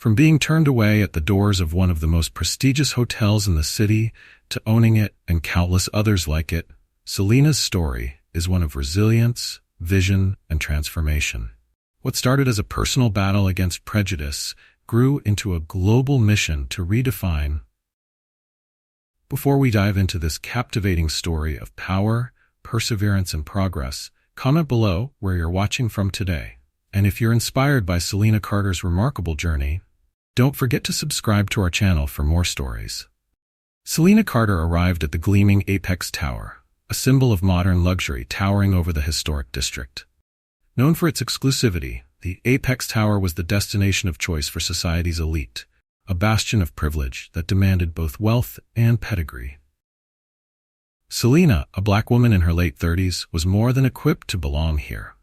From being turned away at the doors of one of the most prestigious hotels in the city to owning it and countless others like it, Selena's story is one of resilience, vision, and transformation. What started as a personal battle against prejudice grew into a global mission to redefine. Before we dive into this captivating story of power, perseverance, and progress, comment below where you're watching from today. And if you're inspired by Selena Carter's remarkable journey, don't forget to subscribe to our channel for more stories. Selena Carter arrived at the gleaming Apex Tower, a symbol of modern luxury towering over the historic district. Known for its exclusivity, the Apex Tower was the destination of choice for society's elite, a bastion of privilege that demanded both wealth and pedigree. Selena, a black woman in her late 30s, was more than equipped to belong here.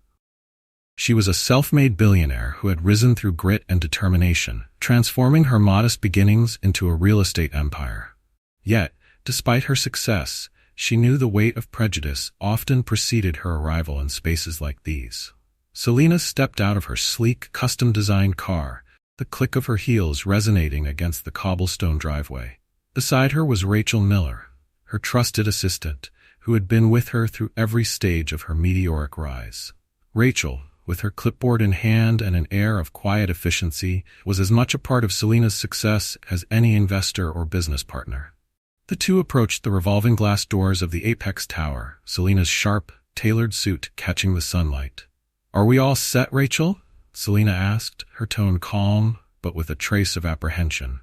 She was a self-made billionaire who had risen through grit and determination, transforming her modest beginnings into a real estate empire. Yet, despite her success, she knew the weight of prejudice often preceded her arrival in spaces like these. Selena stepped out of her sleek, custom-designed car, the click of her heels resonating against the cobblestone driveway. Beside her was Rachel Miller, her trusted assistant, who had been with her through every stage of her meteoric rise. Rachel, with her clipboard in hand and an air of quiet efficiency, was as much a part of Selena's success as any investor or business partner. The two approached the revolving glass doors of the Apex Tower, Selena's sharp, tailored suit catching the sunlight. "Are we all set, Rachel?" Selena asked, her tone calm, but with a trace of apprehension.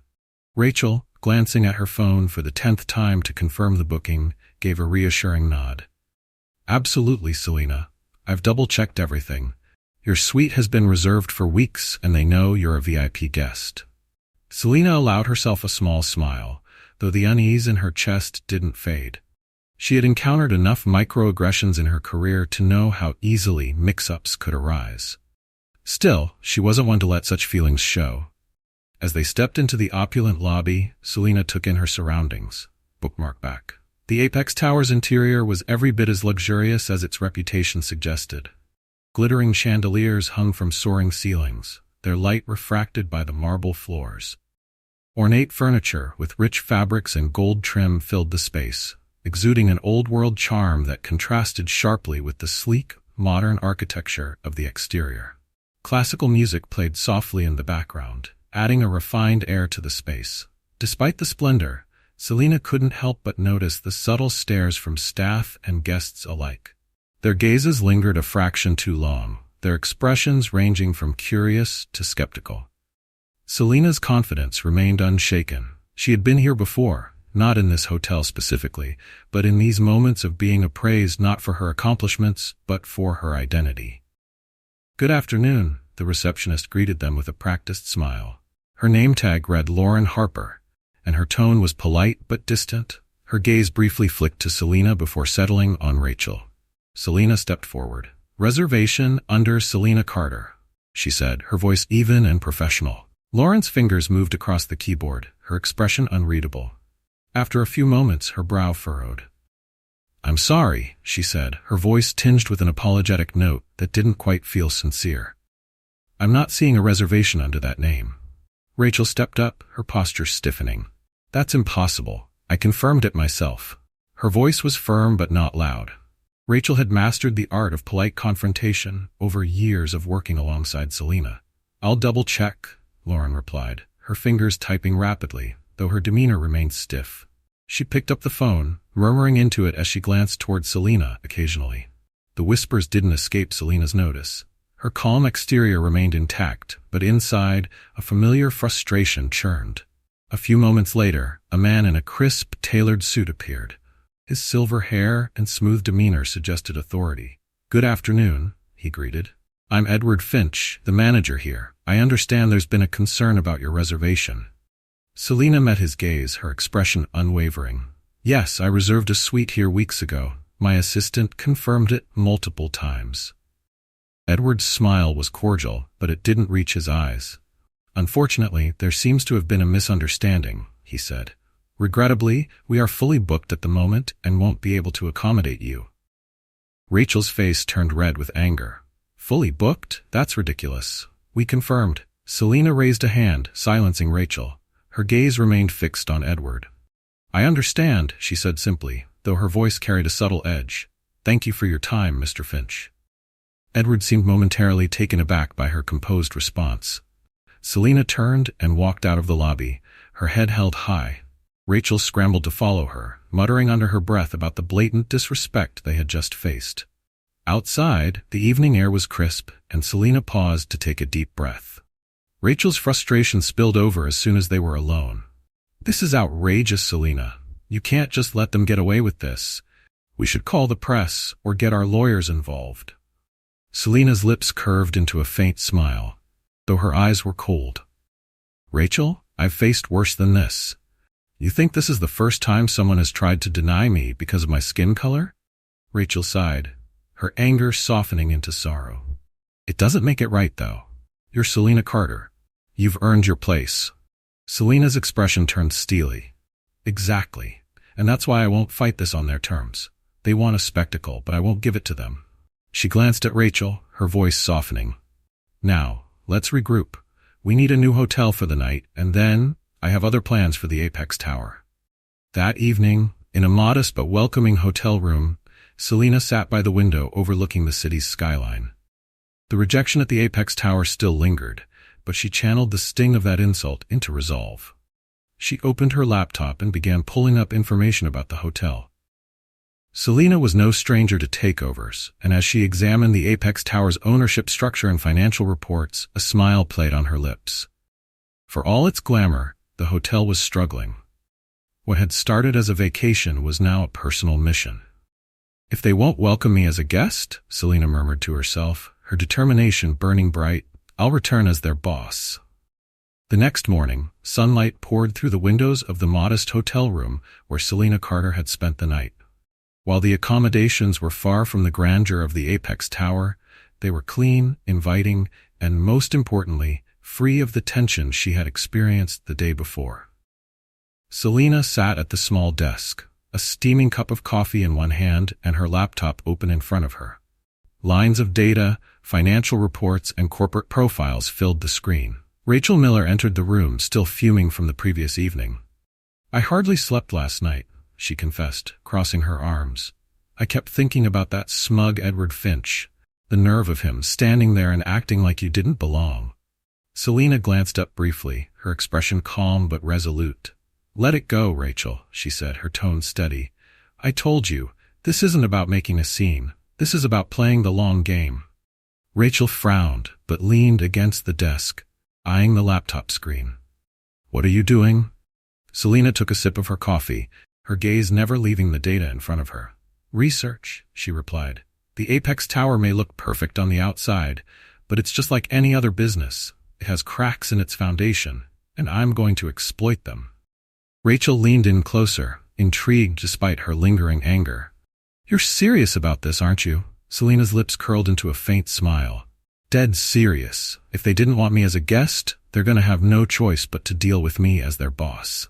Rachel, glancing at her phone for the 10th time to confirm the booking, gave a reassuring nod. "Absolutely, Selena. I've double-checked everything. Your suite has been reserved for weeks, and they know you're a VIP guest." Selena allowed herself a small smile, though the unease in her chest didn't fade. She had encountered enough microaggressions in her career to know how easily mix-ups could arise. Still, she wasn't one to let such feelings show. As they stepped into the opulent lobby, Selena took in her surroundings. Bookmark back. The Apex Tower's interior was every bit as luxurious as its reputation suggested. Glittering chandeliers hung from soaring ceilings, their light refracted by the marble floors. Ornate furniture with rich fabrics and gold trim filled the space, exuding an old-world charm that contrasted sharply with the sleek, modern architecture of the exterior. Classical music played softly in the background, adding a refined air to the space. Despite the splendor, Selena couldn't help but notice the subtle stares from staff and guests alike. Their gazes lingered a fraction too long, their expressions ranging from curious to skeptical. Selena's confidence remained unshaken. She had been here before, not in this hotel specifically, but in these moments of being appraised not for her accomplishments, but for her identity. "Good afternoon," the receptionist greeted them with a practiced smile. Her name tag read Lauren Harper, and her tone was polite but distant. Her gaze briefly flicked to Selena before settling on Rachel. Selena stepped forward. "Reservation under Selena Carter," she said, her voice even and professional. Lauren's fingers moved across the keyboard, her expression unreadable. After a few moments, her brow furrowed. "I'm sorry," she said, her voice tinged with an apologetic note that didn't quite feel sincere. "I'm not seeing a reservation under that name." Rachel stepped up, her posture stiffening. "That's impossible. I confirmed it myself." Her voice was firm but not loud. Rachel had mastered the art of polite confrontation over years of working alongside Selena. "I'll double-check," Lauren replied, her fingers typing rapidly, though her demeanor remained stiff. She picked up the phone, murmuring into it as she glanced toward Selena occasionally. The whispers didn't escape Selena's notice. Her calm exterior remained intact, but inside, a familiar frustration churned. A few moments later, a man in a crisp, tailored suit appeared. His silver hair and smooth demeanor suggested authority. "Good afternoon," he greeted. "I'm Edward Finch, the manager here. I understand there's been a concern about your reservation." Selena met his gaze, her expression unwavering. "Yes, I reserved a suite here weeks ago. My assistant confirmed it multiple times." Edward's smile was cordial, but it didn't reach his eyes. "Unfortunately, there seems to have been a misunderstanding," he said. "Regrettably, we are fully booked at the moment and won't be able to accommodate you." Rachel's face turned red with anger. "Fully booked? That's ridiculous." "We confirmed," Selena raised a hand, silencing Rachel. Her gaze remained fixed on Edward. I understand, she said simply, though her voice carried a subtle edge. Thank you for your time, Mr. Finch. Edward seemed momentarily taken aback by her composed response. Selena turned and walked out of the lobby, her head held high. Rachel scrambled to follow her, muttering under her breath about the blatant disrespect they had just faced. Outside, the evening air was crisp, and Selena paused to take a deep breath. Rachel's frustration spilled over as soon as they were alone. This is outrageous, Selena. You can't just let them get away with this. We should call the press or get our lawyers involved. Selena's lips curved into a faint smile, though her eyes were cold. Rachel, I've faced worse than this. You think this is the first time someone has tried to deny me because of my skin color? Rachel sighed, her anger softening into sorrow. It doesn't make it right, though. You're Selena Carter. You've earned your place. Selena's expression turned steely. Exactly. And that's why I won't fight this on their terms. They want a spectacle, but I won't give it to them. She glanced at Rachel, her voice softening. Now, let's regroup. We need a new hotel for the night, and then I have other plans for the Apex Tower. That evening, in a modest but welcoming hotel room, Selena sat by the window overlooking the city's skyline. The rejection at the Apex Tower still lingered, but she channeled the sting of that insult into resolve. She opened her laptop and began pulling up information about the hotel. Selena was no stranger to takeovers, and as she examined the Apex Tower's ownership structure and financial reports, a smile played on her lips. For all its glamour, the hotel was struggling. What had started as a vacation was now a personal mission. If they won't welcome me as a guest, Selena murmured to herself, her determination burning bright, I'll return as their boss. The next morning, sunlight poured through the windows of the modest hotel room where Selena Carter had spent the night. While the accommodations were far from the grandeur of the Apex Tower, they were clean, inviting, and most importantly, free of the tension she had experienced the day before. Selena sat at the small desk, a steaming cup of coffee in one hand and her laptop open in front of her. Lines of data, financial reports, and corporate profiles filled the screen. Rachel Miller entered the room, still fuming from the previous evening. I hardly slept last night, she confessed, crossing her arms. I kept thinking about that smug Edward Finch, the nerve of him standing there and acting like you didn't belong. Selena glanced up briefly, her expression calm but resolute. Let it go, Rachel, she said, her tone steady. I told you, this isn't about making a scene. This is about playing the long game. Rachel frowned, but leaned against the desk, eyeing the laptop screen. What are you doing? Selena took a sip of her coffee, her gaze never leaving the data in front of her. Research, she replied. The Apex Tower may look perfect on the outside, but it's just like any other business. It has cracks in its foundation, and I'm going to exploit them. Rachel leaned in closer, intrigued despite her lingering anger. You're serious about this, aren't you? Selena's lips curled into a faint smile. Dead serious. If they didn't want me as a guest, they're going to have no choice but to deal with me as their boss.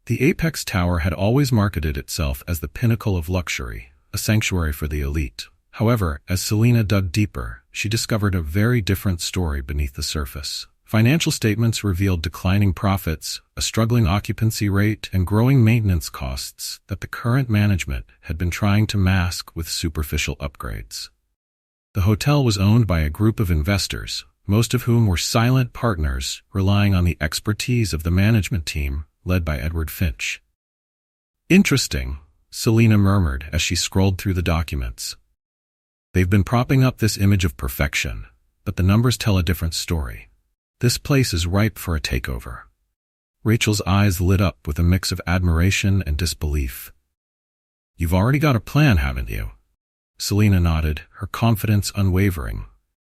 The Apex Tower had always marketed itself as the pinnacle of luxury, a sanctuary for the elite. However, as Selena dug deeper, she discovered a very different story beneath the surface. Financial statements revealed declining profits, a struggling occupancy rate, and growing maintenance costs that the current management had been trying to mask with superficial upgrades. The hotel was owned by a group of investors, most of whom were silent partners relying on the expertise of the management team led by Edward Finch. Interesting, Selena murmured as she scrolled through the documents. They've been propping up this image of perfection, but the numbers tell a different story. This place is ripe for a takeover. Rachel's eyes lit up with a mix of admiration and disbelief. You've already got a plan, haven't you? Selena nodded, her confidence unwavering.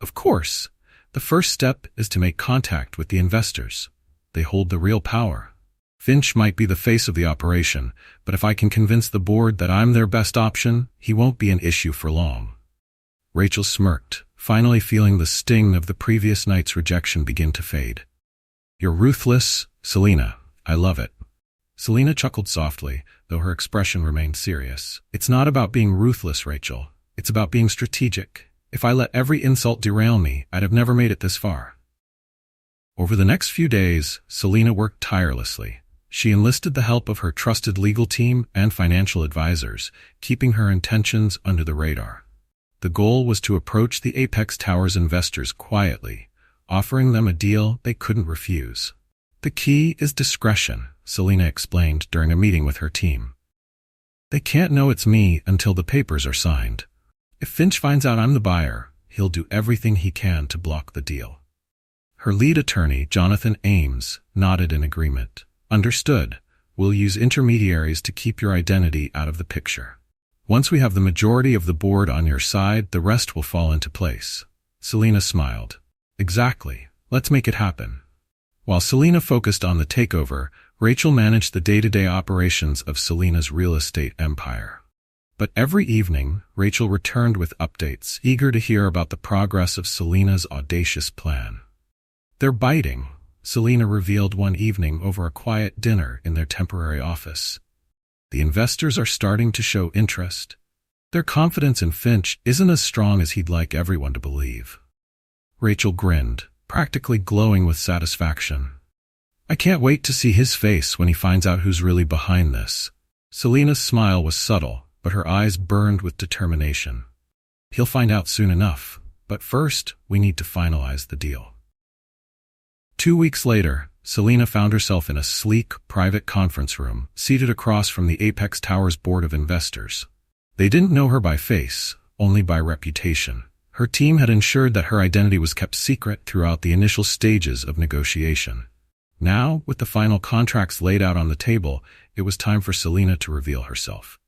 Of course. The first step is to make contact with the investors. They hold the real power. Finch might be the face of the operation, but if I can convince the board that I'm their best option, he won't be an issue for long. Rachel smirked, finally feeling the sting of the previous night's rejection begin to fade. You're ruthless, Selena. I love it. Selena chuckled softly, though her expression remained serious. It's not about being ruthless, Rachel. It's about being strategic. If I let every insult derail me, I'd have never made it this far. Over the next few days, Selena worked tirelessly. She enlisted the help of her trusted legal team and financial advisors, keeping her intentions under the radar. The goal was to approach the Apex Tower's investors quietly, offering them a deal they couldn't refuse. The key is discretion, Selena explained during a meeting with her team. They can't know it's me until the papers are signed. If Finch finds out I'm the buyer, he'll do everything he can to block the deal. Her lead attorney, Jonathan Ames, nodded in agreement. Understood. We'll use intermediaries to keep your identity out of the picture. Once we have the majority of the board on your side, the rest will fall into place. Selena smiled. Exactly. Let's make it happen. While Selena focused on the takeover, Rachel managed the day-to-day operations of Selena's real estate empire. But every evening, Rachel returned with updates, eager to hear about the progress of Selena's audacious plan. They're biting, Selena revealed one evening over a quiet dinner in their temporary office. The investors are starting to show interest. Their confidence in Finch isn't as strong as he'd like everyone to believe. Rachel grinned, practically glowing with satisfaction. I can't wait to see his face when he finds out who's really behind this. Selena's smile was subtle, but her eyes burned with determination. He'll find out soon enough, but first, we need to finalize the deal. 2 weeks later, Selena found herself in a sleek, private conference room, seated across from the Apex Tower's board of investors. They didn't know her by face, only by reputation. Her team had ensured that her identity was kept secret throughout the initial stages of negotiation. Now, with the final contracts laid out on the table, it was time for Selena to reveal herself.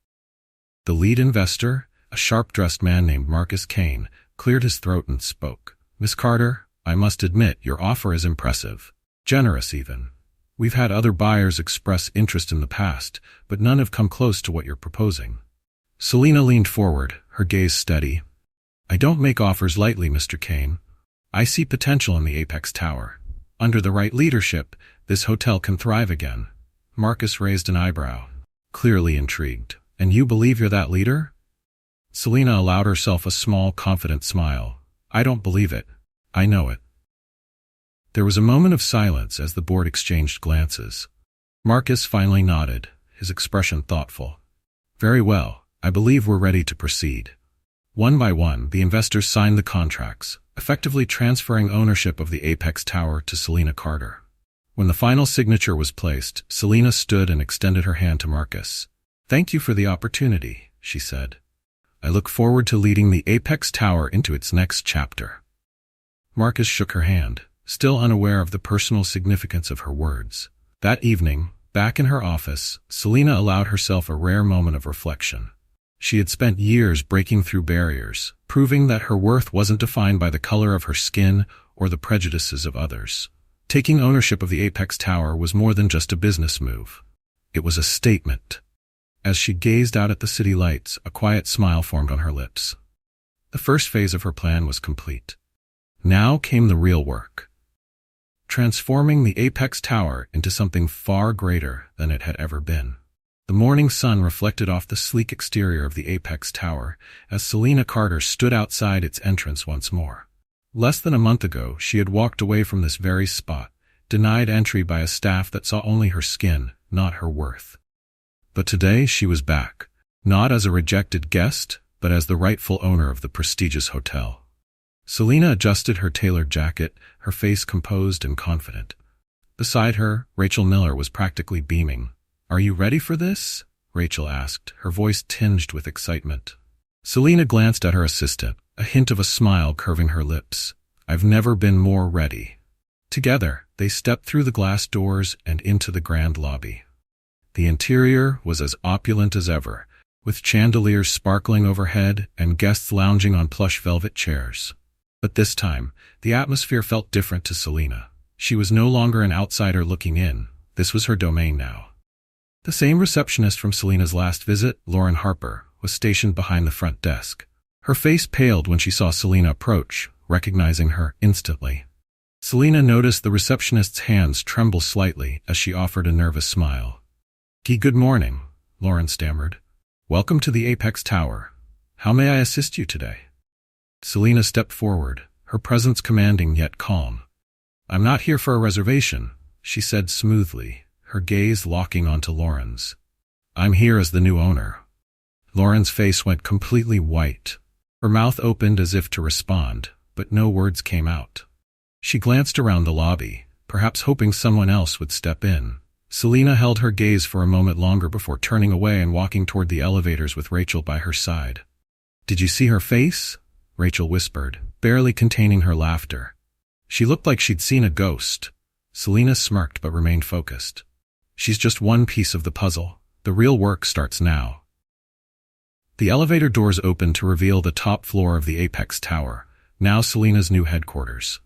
The lead investor, a sharp-dressed man named Marcus Kane, cleared his throat and spoke. Miss Carter, I must admit, your offer is impressive. Generous, even. We've had other buyers express interest in the past, but none have come close to what you're proposing. Selena leaned forward, her gaze steady. I don't make offers lightly, Mr. Kane. I see potential in the Apex Tower. Under the right leadership, this hotel can thrive again. Marcus raised an eyebrow, clearly intrigued. And you believe you're that leader? Selena allowed herself a small, confident smile. I don't believe it. I know it. There was a moment of silence as the board exchanged glances. Marcus finally nodded, his expression thoughtful. Very well, I believe we're ready to proceed. One by one, the investors signed the contracts, effectively transferring ownership of the Apex Tower to Selena Carter. When the final signature was placed, Selena stood and extended her hand to Marcus. Thank you for the opportunity, she said. I look forward to leading the Apex Tower into its next chapter. Marcus shook her hand, still unaware of the personal significance of her words. That evening, back in her office, Selena allowed herself a rare moment of reflection. She had spent years breaking through barriers, proving that her worth wasn't defined by the color of her skin or the prejudices of others. Taking ownership of the Apex Tower was more than just a business move. It was a statement. As she gazed out at the city lights, a quiet smile formed on her lips. The first phase of her plan was complete. Now came the real work. Transforming the Apex Tower into something far greater than it had ever been. The morning sun reflected off the sleek exterior of the Apex Tower as Selena Carter stood outside its entrance once more. Less than a month ago, she had walked away from this very spot, denied entry by a staff that saw only her skin, not her worth. But today she was back, not as a rejected guest, but as the rightful owner of the prestigious hotel. Selena adjusted her tailored jacket, her face composed and confident. Beside her, Rachel Miller was practically beaming. Are you ready for this? Rachel asked, her voice tinged with excitement. Selena glanced at her assistant, a hint of a smile curving her lips. I've never been more ready. Together, they stepped through the glass doors and into the grand lobby. The interior was as opulent as ever, with chandeliers sparkling overhead and guests lounging on plush velvet chairs. But this time, the atmosphere felt different to Selena. She was no longer an outsider looking in. This was her domain now. The same receptionist from Selena's last visit, Lauren Harper, was stationed behind the front desk. Her face paled when she saw Selena approach, recognizing her instantly. Selena noticed the receptionist's hands tremble slightly as she offered a nervous smile. Good morning, Lauren stammered. Welcome to the Apex Tower. How may I assist you today? Selena stepped forward, her presence commanding yet calm. "I'm not here for a reservation," she said smoothly, her gaze locking onto Lauren's. "I'm here as the new owner." Lauren's face went completely white. Her mouth opened as if to respond, but no words came out. She glanced around the lobby, perhaps hoping someone else would step in. Selena held her gaze for a moment longer before turning away and walking toward the elevators with Rachel by her side. "Did you see her face?" Rachel whispered, barely containing her laughter. She looked like she'd seen a ghost. Selena smirked but remained focused. "She's just one piece of the puzzle. The real work starts now." The elevator doors opened to reveal the top floor of the Apex Tower, now Selena's new headquarters.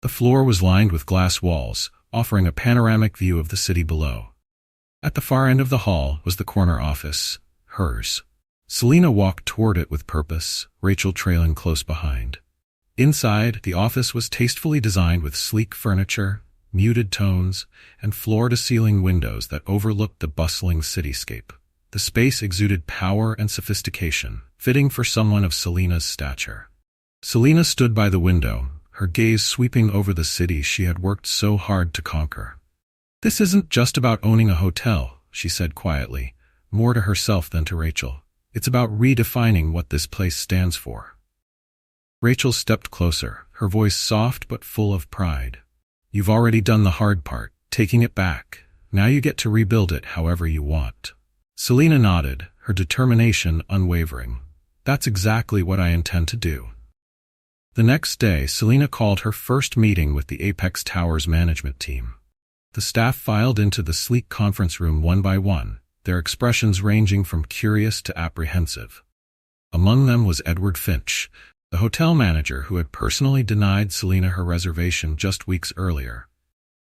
The floor was lined with glass walls, offering a panoramic view of the city below. At the far end of the hall was the corner office, hers. Selena walked toward it with purpose, Rachel trailing close behind. Inside, the office was tastefully designed with sleek furniture, muted tones, and floor-to-ceiling windows that overlooked the bustling cityscape. The space exuded power and sophistication, fitting for someone of Selena's stature. Selena stood by the window, her gaze sweeping over the city she had worked so hard to conquer. "This isn't just about owning a hotel," she said quietly, more to herself than to Rachel. "It's about redefining what this place stands for." Rachel stepped closer, her voice soft but full of pride. "You've already done the hard part, taking it back. Now you get to rebuild it however you want." Selena nodded, her determination unwavering. "That's exactly what I intend to do." The next day, Selena called her first meeting with the Apex Tower's management team. The staff filed into the sleek conference room one by one, their expressions ranging from curious to apprehensive. Among them was Edward Finch, the hotel manager who had personally denied Selena her reservation just weeks earlier.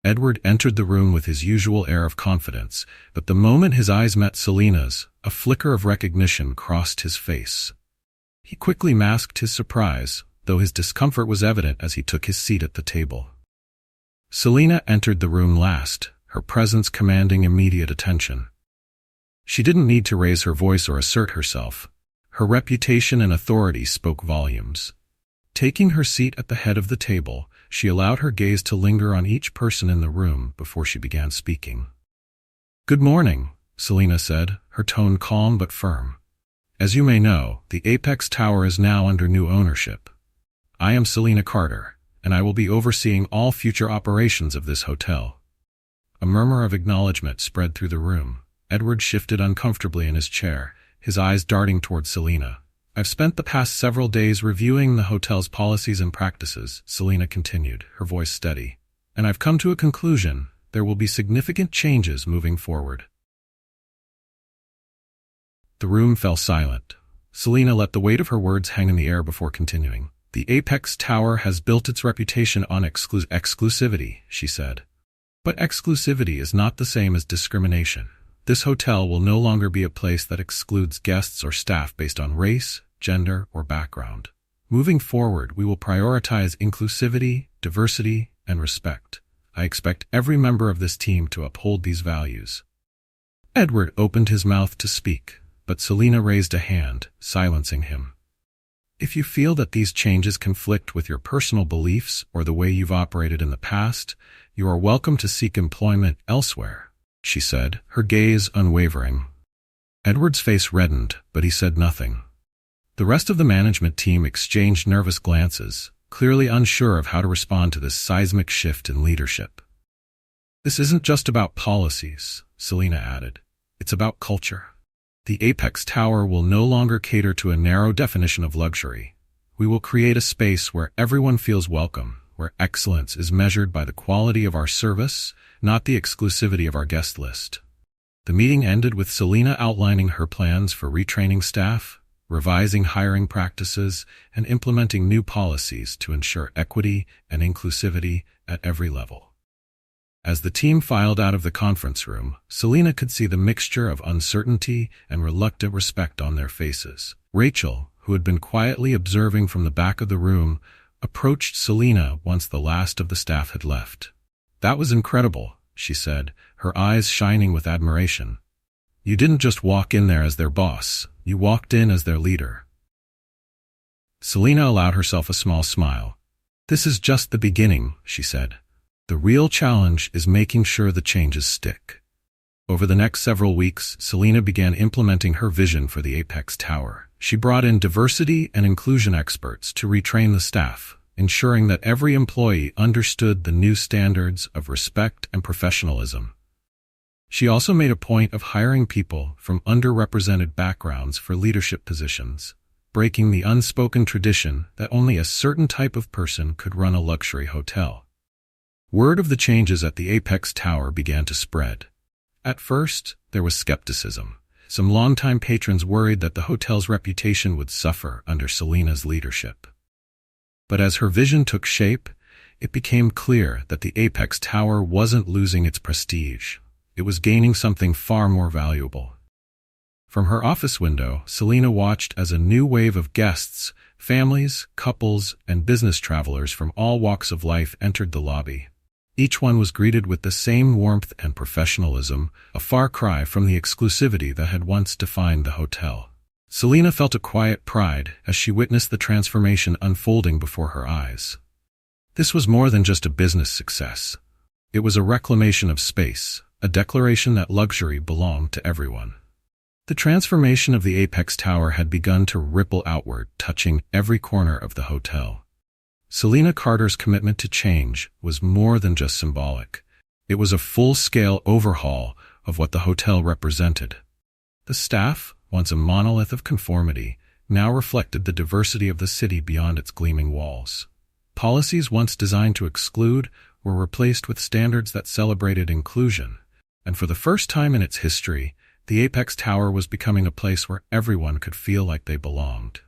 Edward entered the room with his usual air of confidence, but the moment his eyes met Selena's, a flicker of recognition crossed his face. He quickly masked his surprise, though his discomfort was evident as he took his seat at the table. Selena entered the room last, her presence commanding immediate attention. She didn't need to raise her voice or assert herself. Her reputation and authority spoke volumes. Taking her seat at the head of the table, she allowed her gaze to linger on each person in the room before she began speaking. "Good morning," Selena said, her tone calm but firm. "As you may know, the Apex Tower is now under new ownership. I am Selena Carter, and I will be overseeing all future operations of this hotel." A murmur of acknowledgement spread through the room. Edward shifted uncomfortably in his chair, his eyes darting toward Selena. "I've spent the past several days reviewing the hotel's policies and practices," Selena continued, her voice steady. "And I've come to a conclusion: there will be significant changes moving forward." The room fell silent. Selena let the weight of her words hang in the air before continuing. "The Apex Tower has built its reputation on exclusivity," she said. "But exclusivity is not the same as discrimination. This hotel will no longer be a place that excludes guests or staff based on race, gender, or background. Moving forward, we will prioritize inclusivity, diversity, and respect. I expect every member of this team to uphold these values." Edward opened his mouth to speak, but Selena raised a hand, silencing him. "If you feel that these changes conflict with your personal beliefs or the way you've operated in the past, you are welcome to seek employment elsewhere," she said, her gaze unwavering. Edward's face reddened, but he said nothing. The rest of the management team exchanged nervous glances, clearly unsure of how to respond to this seismic shift in leadership. "This isn't just about policies," Selena added. "It's about culture. The Apex Tower will no longer cater to a narrow definition of luxury. We will create a space where everyone feels welcome, where excellence is measured by the quality of our service, not the exclusivity of our guest list." The meeting ended with Selena outlining her plans for retraining staff, revising hiring practices, and implementing new policies to ensure equity and inclusivity at every level. As the team filed out of the conference room, Selena could see the mixture of uncertainty and reluctant respect on their faces. Rachel, who had been quietly observing from the back of the room, approached Selena once the last of the staff had left. "That was incredible," she said, her eyes shining with admiration. "You didn't just walk in there as their boss, you walked in as their leader." Selena allowed herself a small smile. "This is just the beginning," she said. "The real challenge is making sure the changes stick." Over the next several weeks, Selena began implementing her vision for the Apex Tower. She brought in diversity and inclusion experts to retrain the staff, ensuring that every employee understood the new standards of respect and professionalism. She also made a point of hiring people from underrepresented backgrounds for leadership positions, breaking the unspoken tradition that only a certain type of person could run a luxury hotel. Word of the changes at the Apex Tower began to spread. At first, there was skepticism. Some longtime patrons worried that the hotel's reputation would suffer under Selena's leadership. But as her vision took shape, it became clear that the Apex Tower wasn't losing its prestige. It was gaining something far more valuable. From her office window, Selena watched as a new wave of guests, families, couples, and business travelers from all walks of life entered the lobby. Each one was greeted with the same warmth and professionalism, a far cry from the exclusivity that had once defined the hotel. Selena felt a quiet pride as she witnessed the transformation unfolding before her eyes. This was more than just a business success. It was a reclamation of space, a declaration that luxury belonged to everyone. The transformation of the Apex Tower had begun to ripple outward, touching every corner of the hotel. Selena Carter's commitment to change was more than just symbolic. It was a full-scale overhaul of what the hotel represented. The staff, once a monolith of conformity, now reflected the diversity of the city beyond its gleaming walls. Policies once designed to exclude were replaced with standards that celebrated inclusion, and for the first time in its history, the Apex Tower was becoming a place where everyone could feel like they belonged.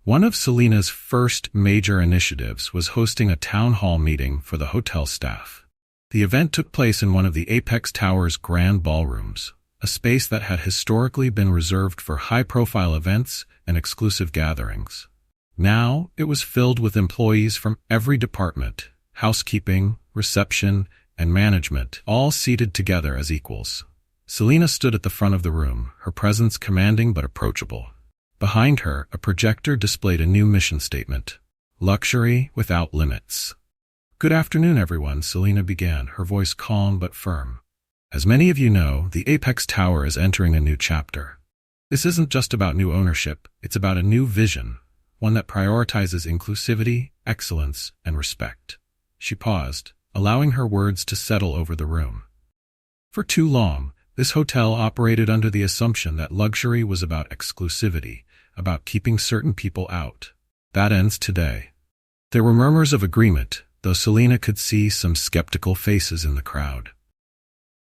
One of Selena's first major initiatives was hosting a town hall meeting for the hotel staff. The event took place in one of the Apex Tower's grand ballrooms, a space that had historically been reserved for high-profile events and exclusive gatherings. Now it was filled with employees from every department, housekeeping, reception, and management, all seated together as equals. Selena stood at the front of the room, her presence commanding but approachable. Behind her, a projector displayed a new mission statement: "Luxury without limits." "Good afternoon, everyone," Selena began, her voice calm but firm. "As many of you know, the Apex Tower is entering a new chapter. This isn't just about new ownership, it's about a new vision, one that prioritizes inclusivity, excellence, and respect." She paused, allowing her words to settle over the room. For too long, this hotel operated under the assumption that luxury was about exclusivity, about keeping certain people out. That ends today. There were murmurs of agreement, though Selena could see some skeptical faces in the crowd.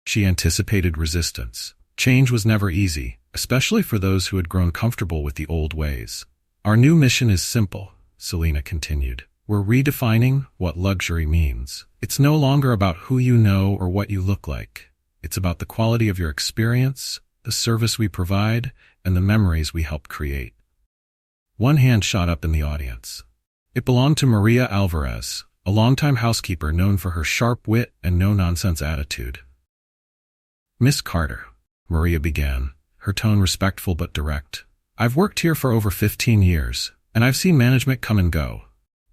She anticipated resistance. Change was never easy, especially for those who had grown comfortable with the old ways. "Our new mission is simple," Selena continued. "We're redefining what luxury means. It's no longer about who you know or what you look like. It's about the quality of your experience, the service we provide, and the memories we help create." One hand shot up in the audience. It belonged to Maria Alvarez, a longtime housekeeper known for her sharp wit and no-nonsense attitude. "Miss Carter," Maria began, her tone respectful but direct. "I've worked here for over 15 years, and I've seen management come and go.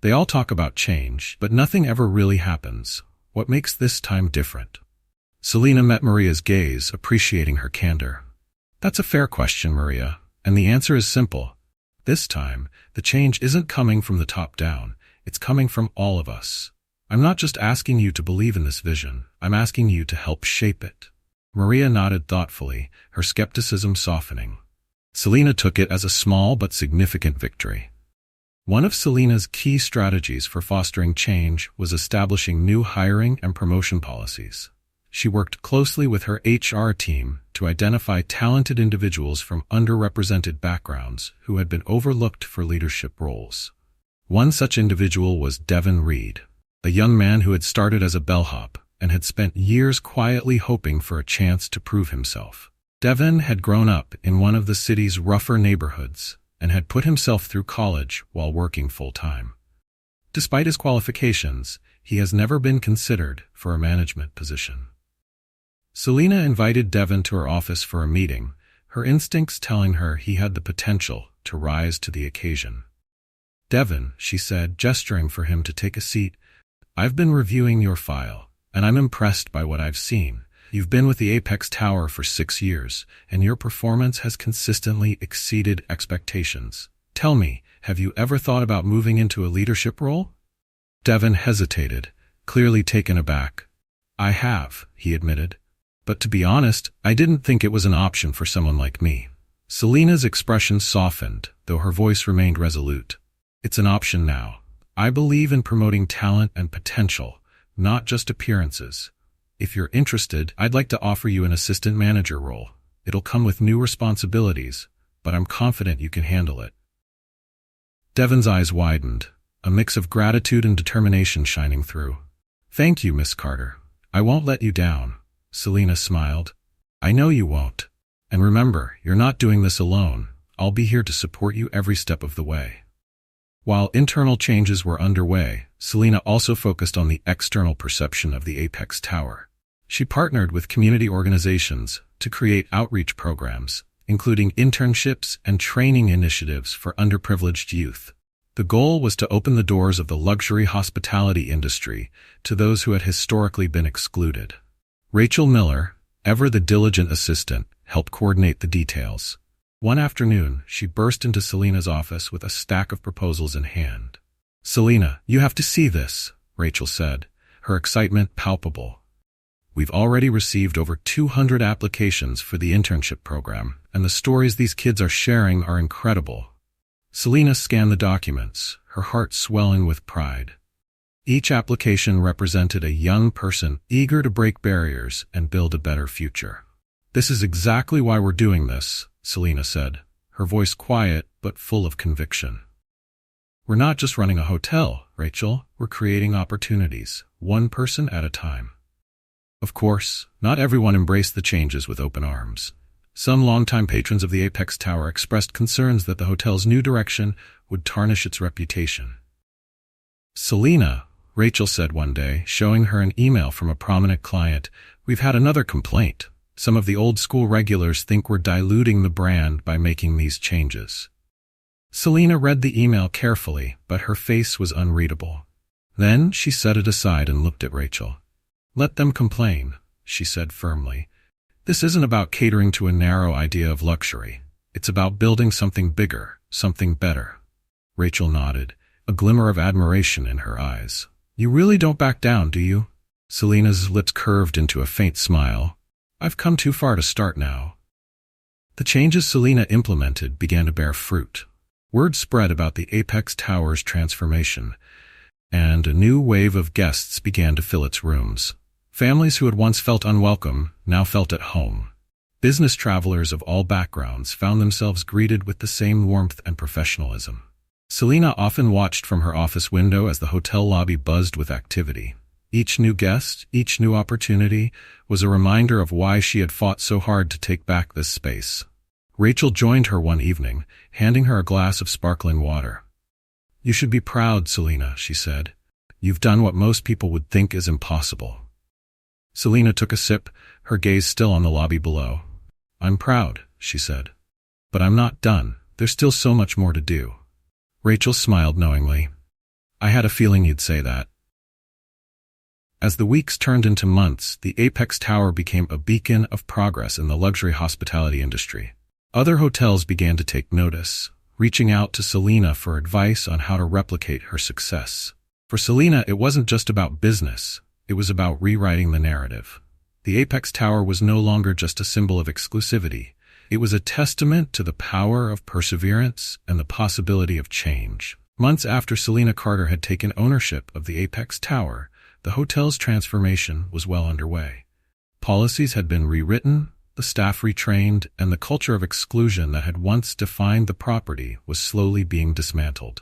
They all talk about change, but nothing ever really happens. What makes this time different?" Selena met Maria's gaze, appreciating her candor. "That's a fair question, Maria, and the answer is simple. This time, the change isn't coming from the top down, it's coming from all of us. I'm not just asking you to believe in this vision, I'm asking you to help shape it." Maria nodded thoughtfully, her skepticism softening. Selena took it as a small but significant victory. One of Selena's key strategies for fostering change was establishing new hiring and promotion policies. She worked closely with her HR team to identify talented individuals from underrepresented backgrounds who had been overlooked for leadership roles. One such individual was Devin Reed, a young man who had started as a bellhop and had spent years quietly hoping for a chance to prove himself. Devin had grown up in one of the city's rougher neighborhoods and had put himself through college while working full-time. Despite his qualifications, he has never been considered for a management position. Selena invited Devin to her office for a meeting, her instincts telling her he had the potential, to rise to the occasion. "Devin," she said, gesturing for him to take a seat, "I've been reviewing your file, and I'm impressed by what I've seen. You've been with the Apex Tower for 6 years, and your performance has consistently exceeded expectations. Tell me, have you ever thought about moving into a leadership role?" Devin hesitated, clearly taken aback. "I have," he admitted. "But to be honest, I didn't think it was an option for someone like me." Selena's expression softened, though her voice remained resolute. "It's an option now. I believe in promoting talent and potential, not just appearances. If you're interested, I'd like to offer you an assistant manager role. It'll come with new responsibilities, but I'm confident you can handle it." Devin's eyes widened, a mix of gratitude and determination shining through. "Thank you, Miss Carter. I won't let you down." Selena smiled. "I know you won't. And remember, you're not doing this alone. I'll be here to support you every step of the way." While internal changes were underway, Selena also focused on the external perception of the Apex Tower. She partnered with community organizations to create outreach programs, including internships and training initiatives for underprivileged youth. The goal was to open the doors of the luxury hospitality industry to those who had historically been excluded. Rachel Miller, ever the diligent assistant, helped coordinate the details. One afternoon, she burst into Selena's office with a stack of proposals in hand. "Selena, you have to see this," Rachel said, her excitement palpable. "We've already received over 200 applications for the internship program, and the stories these kids are sharing are incredible." Selena scanned the documents, her heart swelling with pride. Each application represented a young person eager to break barriers and build a better future. "This is exactly why we're doing this," Selena said, her voice quiet but full of conviction. "We're not just running a hotel, Rachel. We're creating opportunities, one person at a time." Of course, not everyone embraced the changes with open arms. Some longtime patrons of the Apex Tower expressed concerns that the hotel's new direction would tarnish its reputation. "Selena," Rachel said one day, showing her an email from a prominent client, "we've had another complaint. Some of the old-school regulars think we're diluting the brand by making these changes." Selena read the email carefully, but her face was unreadable. Then she set it aside and looked at Rachel. "Let them complain," she said firmly. "This isn't about catering to a narrow idea of luxury. It's about building something bigger, something better." Rachel nodded, a glimmer of admiration in her eyes. "You really don't back down, do you?" Selena's lips curved into a faint smile. "I've come too far to start now." The changes Selena implemented began to bear fruit. Word spread about the Apex Tower's transformation, and a new wave of guests began to fill its rooms. Families who had once felt unwelcome now felt at home. Business travelers of all backgrounds found themselves greeted with the same warmth and professionalism. Selena often watched from her office window as the hotel lobby buzzed with activity. Each new guest, each new opportunity, was a reminder of why she had fought so hard to take back this space. Rachel joined her one evening, handing her a glass of sparkling water. "You should be proud, Selena," she said. "You've done what most people would think is impossible." Selena took a sip, her gaze still on the lobby below. "I'm proud," she said. "But I'm not done. There's still so much more to do." Rachel smiled knowingly. "I had a feeling you'd say that." As the weeks turned into months, the Apex Tower became a beacon of progress in the luxury hospitality industry. Other hotels began to take notice, reaching out to Selena for advice on how to replicate her success. For Selena, it wasn't just about business. It was about rewriting the narrative. The Apex Tower was no longer just a symbol of exclusivity. It was a testament to the power of perseverance and the possibility of change. Months after Selena Carter had taken ownership of the Apex Tower, the hotel's transformation was well underway. Policies had been rewritten, the staff retrained, and the culture of exclusion that had once defined the property was slowly being dismantled.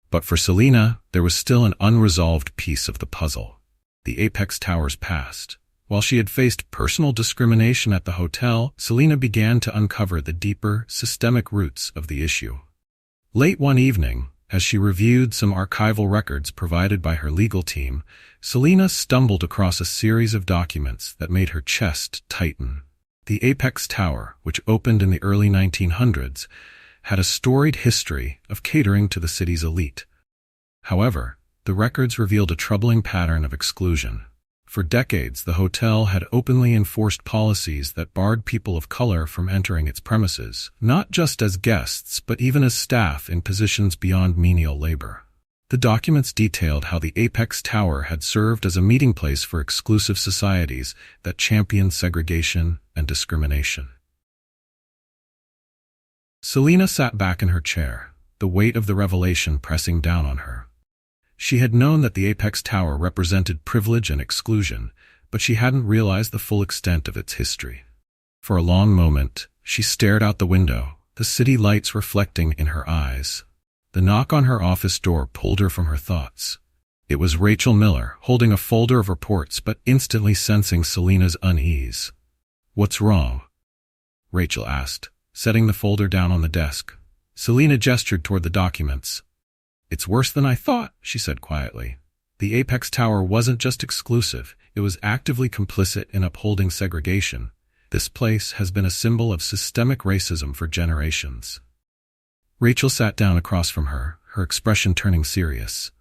But for Selena, there was still an unresolved piece of the puzzle: the Apex Tower's past. While she had faced personal discrimination at the hotel, Selena began to uncover the deeper, systemic roots of the issue. Late one evening, as she reviewed some archival records provided by her legal team, Selena stumbled across a series of documents that made her chest tighten. The Apex Tower, which opened in the early 1900s, had a storied history of catering to the city's elite. However, the records revealed a troubling pattern of exclusion. For decades, the hotel had openly enforced policies that barred people of color from entering its premises, not just as guests but even as staff in positions beyond menial labor. The documents detailed how the Apex Tower had served as a meeting place for exclusive societies that championed segregation and discrimination. Selena sat back in her chair, the weight of the revelation pressing down on her. She had known that the Apex Tower represented privilege and exclusion, but she hadn't realized the full extent of its history. For a long moment, she stared out the window, the city lights reflecting in her eyes. The knock on her office door pulled her from her thoughts. It was Rachel Miller, holding a folder of reports but instantly sensing Selena's unease. "What's wrong?" Rachel asked, setting the folder down on the desk. Selena gestured toward the documents. "It's worse than I thought," she said quietly. The Apex Tower wasn't just exclusive, it was actively complicit in upholding segregation. This place has been a symbol of systemic racism for generations. Rachel sat down across from her, her expression turning serious.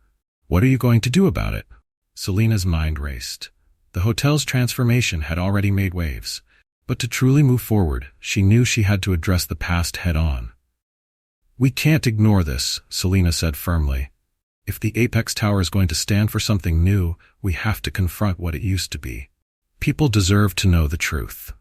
"What are you going to do about it?" Selena's mind raced. The hotel's transformation had already made waves, but to truly move forward, she knew she had to address the past head-on. "We can't ignore this," Selena said firmly. "If the Apex Tower is going to stand for something new, we have to confront what it used to be. People deserve to know the truth."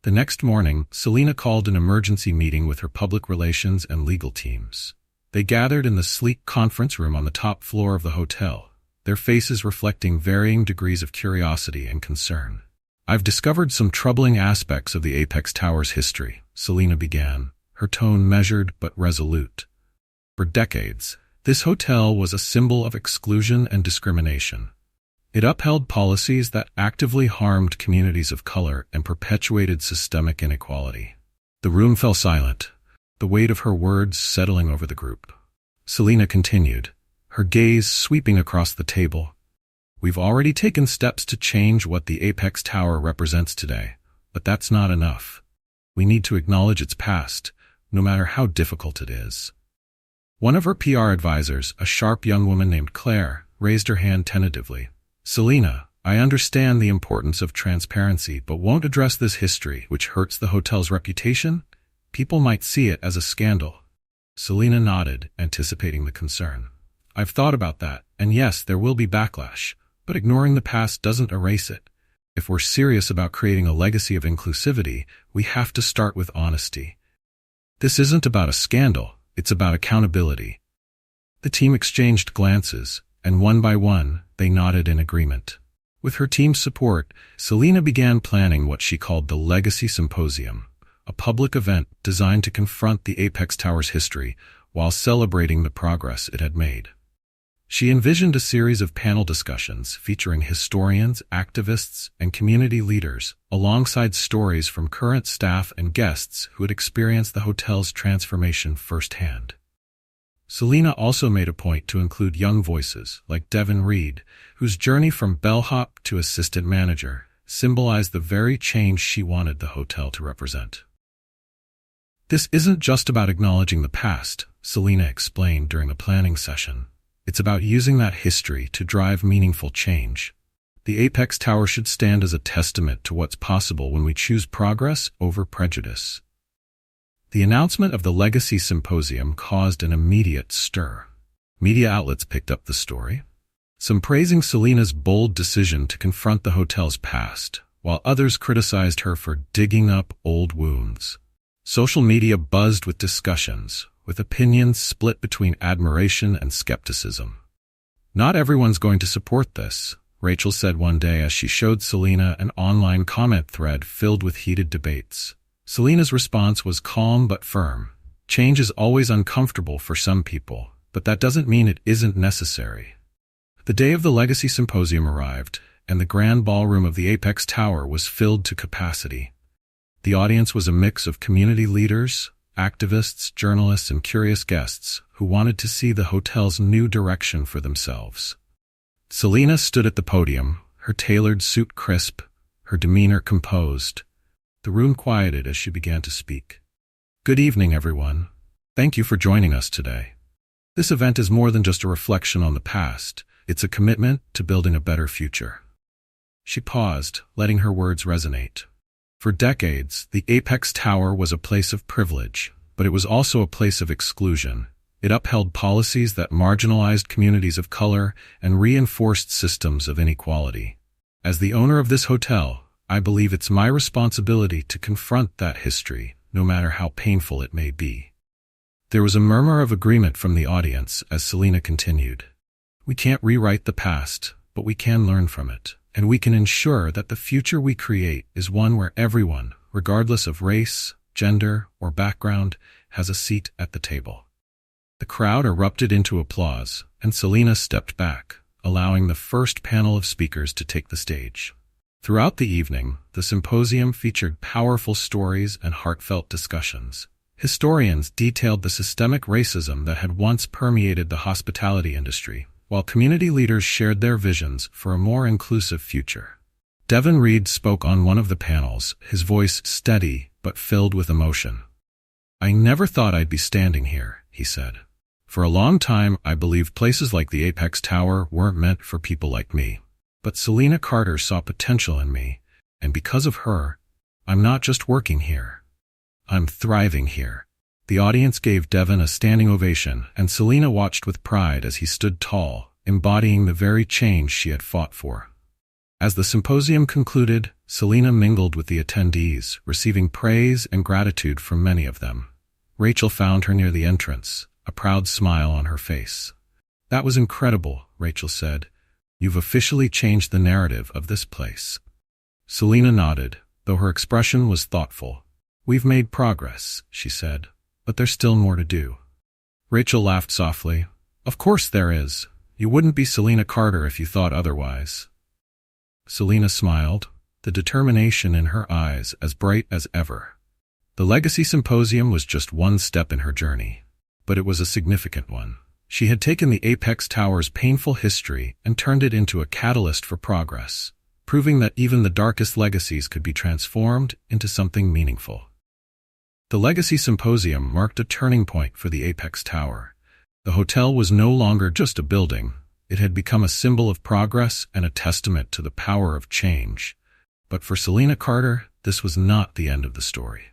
The next morning, Selena called an emergency meeting with her public relations and legal teams. They gathered in the sleek conference room on the top floor of the hotel, their faces reflecting varying degrees of curiosity and concern. "I've discovered some troubling aspects of the Apex Tower's history," Selena began, her tone measured but resolute. For decades, this hotel was a symbol of exclusion and discrimination. It upheld policies that actively harmed communities of color and perpetuated systemic inequality. The room fell silent, the weight of her words settling over the group. Selena continued, her gaze sweeping across the table. "We've already taken steps to change what the Apex Tower represents today, but that's not enough. We need to acknowledge its past, no matter how difficult it is." One of her PR advisors, a sharp young woman named Claire, raised her hand tentatively. "Selena, I understand the importance of transparency, but won't address this history, which hurts the hotel's reputation? People might see it as a scandal." Selena nodded, anticipating the concern. "I've thought about that, and yes, there will be backlash, but ignoring the past doesn't erase it. If we're serious about creating a legacy of inclusivity, we have to start with honesty. This isn't about a scandal, it's about accountability." The team exchanged glances, and one by one, they nodded in agreement. With her team's support, Selena began planning what she called the Legacy Symposium, a public event designed to confront the Apex Tower's history while celebrating the progress it had made. She envisioned a series of panel discussions featuring historians, activists, and community leaders, alongside stories from current staff and guests who had experienced the hotel's transformation firsthand. Selena also made a point to include young voices like Devin Reed, whose journey from bellhop to assistant manager symbolized the very change she wanted the hotel to represent. "This isn't just about acknowledging the past," Selena explained during the planning session. "It's about using that history to drive meaningful change. The Apex Tower should stand as a testament to what's possible when we choose progress over prejudice." The announcement of the Legacy Symposium caused an immediate stir. Media outlets picked up the story, some praising Selena's bold decision to confront the hotel's past, while others criticized her for digging up old wounds. Social media buzzed with discussions, with opinions split between admiration and skepticism. "Not everyone's going to support this," Rachel said one day as she showed Selena an online comment thread filled with heated debates. Selena's response was calm but firm. "Change is always uncomfortable for some people, but that doesn't mean it isn't necessary." The day of the Legacy Symposium arrived, and the grand ballroom of the Apex Tower was filled to capacity. The audience was a mix of community leaders, activists, journalists, and curious guests who wanted to see the hotel's new direction for themselves. Selena stood at the podium, her tailored suit crisp, her demeanor composed. The room quieted as she began to speak. Good evening, everyone. Thank you for joining us today. This event is more than just a reflection on the past. It's a commitment to building a better future. She paused, letting her words resonate. For decades, the Apex Tower was a place of privilege, but it was also a place of exclusion. It upheld policies that marginalized communities of color and reinforced systems of inequality. As the owner of this hotel, I believe it's my responsibility to confront that history, no matter how painful it may be. There was a murmur of agreement from the audience as Selena continued. We can't rewrite the past, but we can learn from it, and we can ensure that the future we create is one where everyone, regardless of race, gender, or background, has a seat at the table. The crowd erupted into applause, and Selena stepped back, allowing the first panel of speakers to take the stage. Throughout the evening, the symposium featured powerful stories and heartfelt discussions. Historians detailed the systemic racism that had once permeated the hospitality industry, while community leaders shared their visions for a more inclusive future. Devin Reed spoke on one of the panels, his voice steady but filled with emotion. "I never thought I'd be standing here," he said. "For a long time, I believed places like the Apex Tower weren't meant for people like me. But Selena Carter saw potential in me, and because of her, I'm not just working here. I'm thriving here." The audience gave Devin a standing ovation, and Selena watched with pride as he stood tall, embodying the very change she had fought for. As the symposium concluded, Selena mingled with the attendees, receiving praise and gratitude from many of them. Rachel found her near the entrance, a proud smile on her face. "That was incredible," Rachel said. "You've officially changed the narrative of this place." Selena nodded, though her expression was thoughtful. "We've made progress," she said, "but there's still more to do." Rachel laughed softly. "Of course there is. You wouldn't be Selena Carter if you thought otherwise." Selena smiled, the determination in her eyes as bright as ever. The Legacy Symposium was just one step in her journey, but it was a significant one. She had taken the Apex Tower's painful history and turned it into a catalyst for progress, proving that even the darkest legacies could be transformed into something meaningful. The Legacy Symposium marked a turning point for the Apex Tower. The hotel was no longer just a building. It had become a symbol of progress and a testament to the power of change. But for Selena Carter, this was not the end of the story.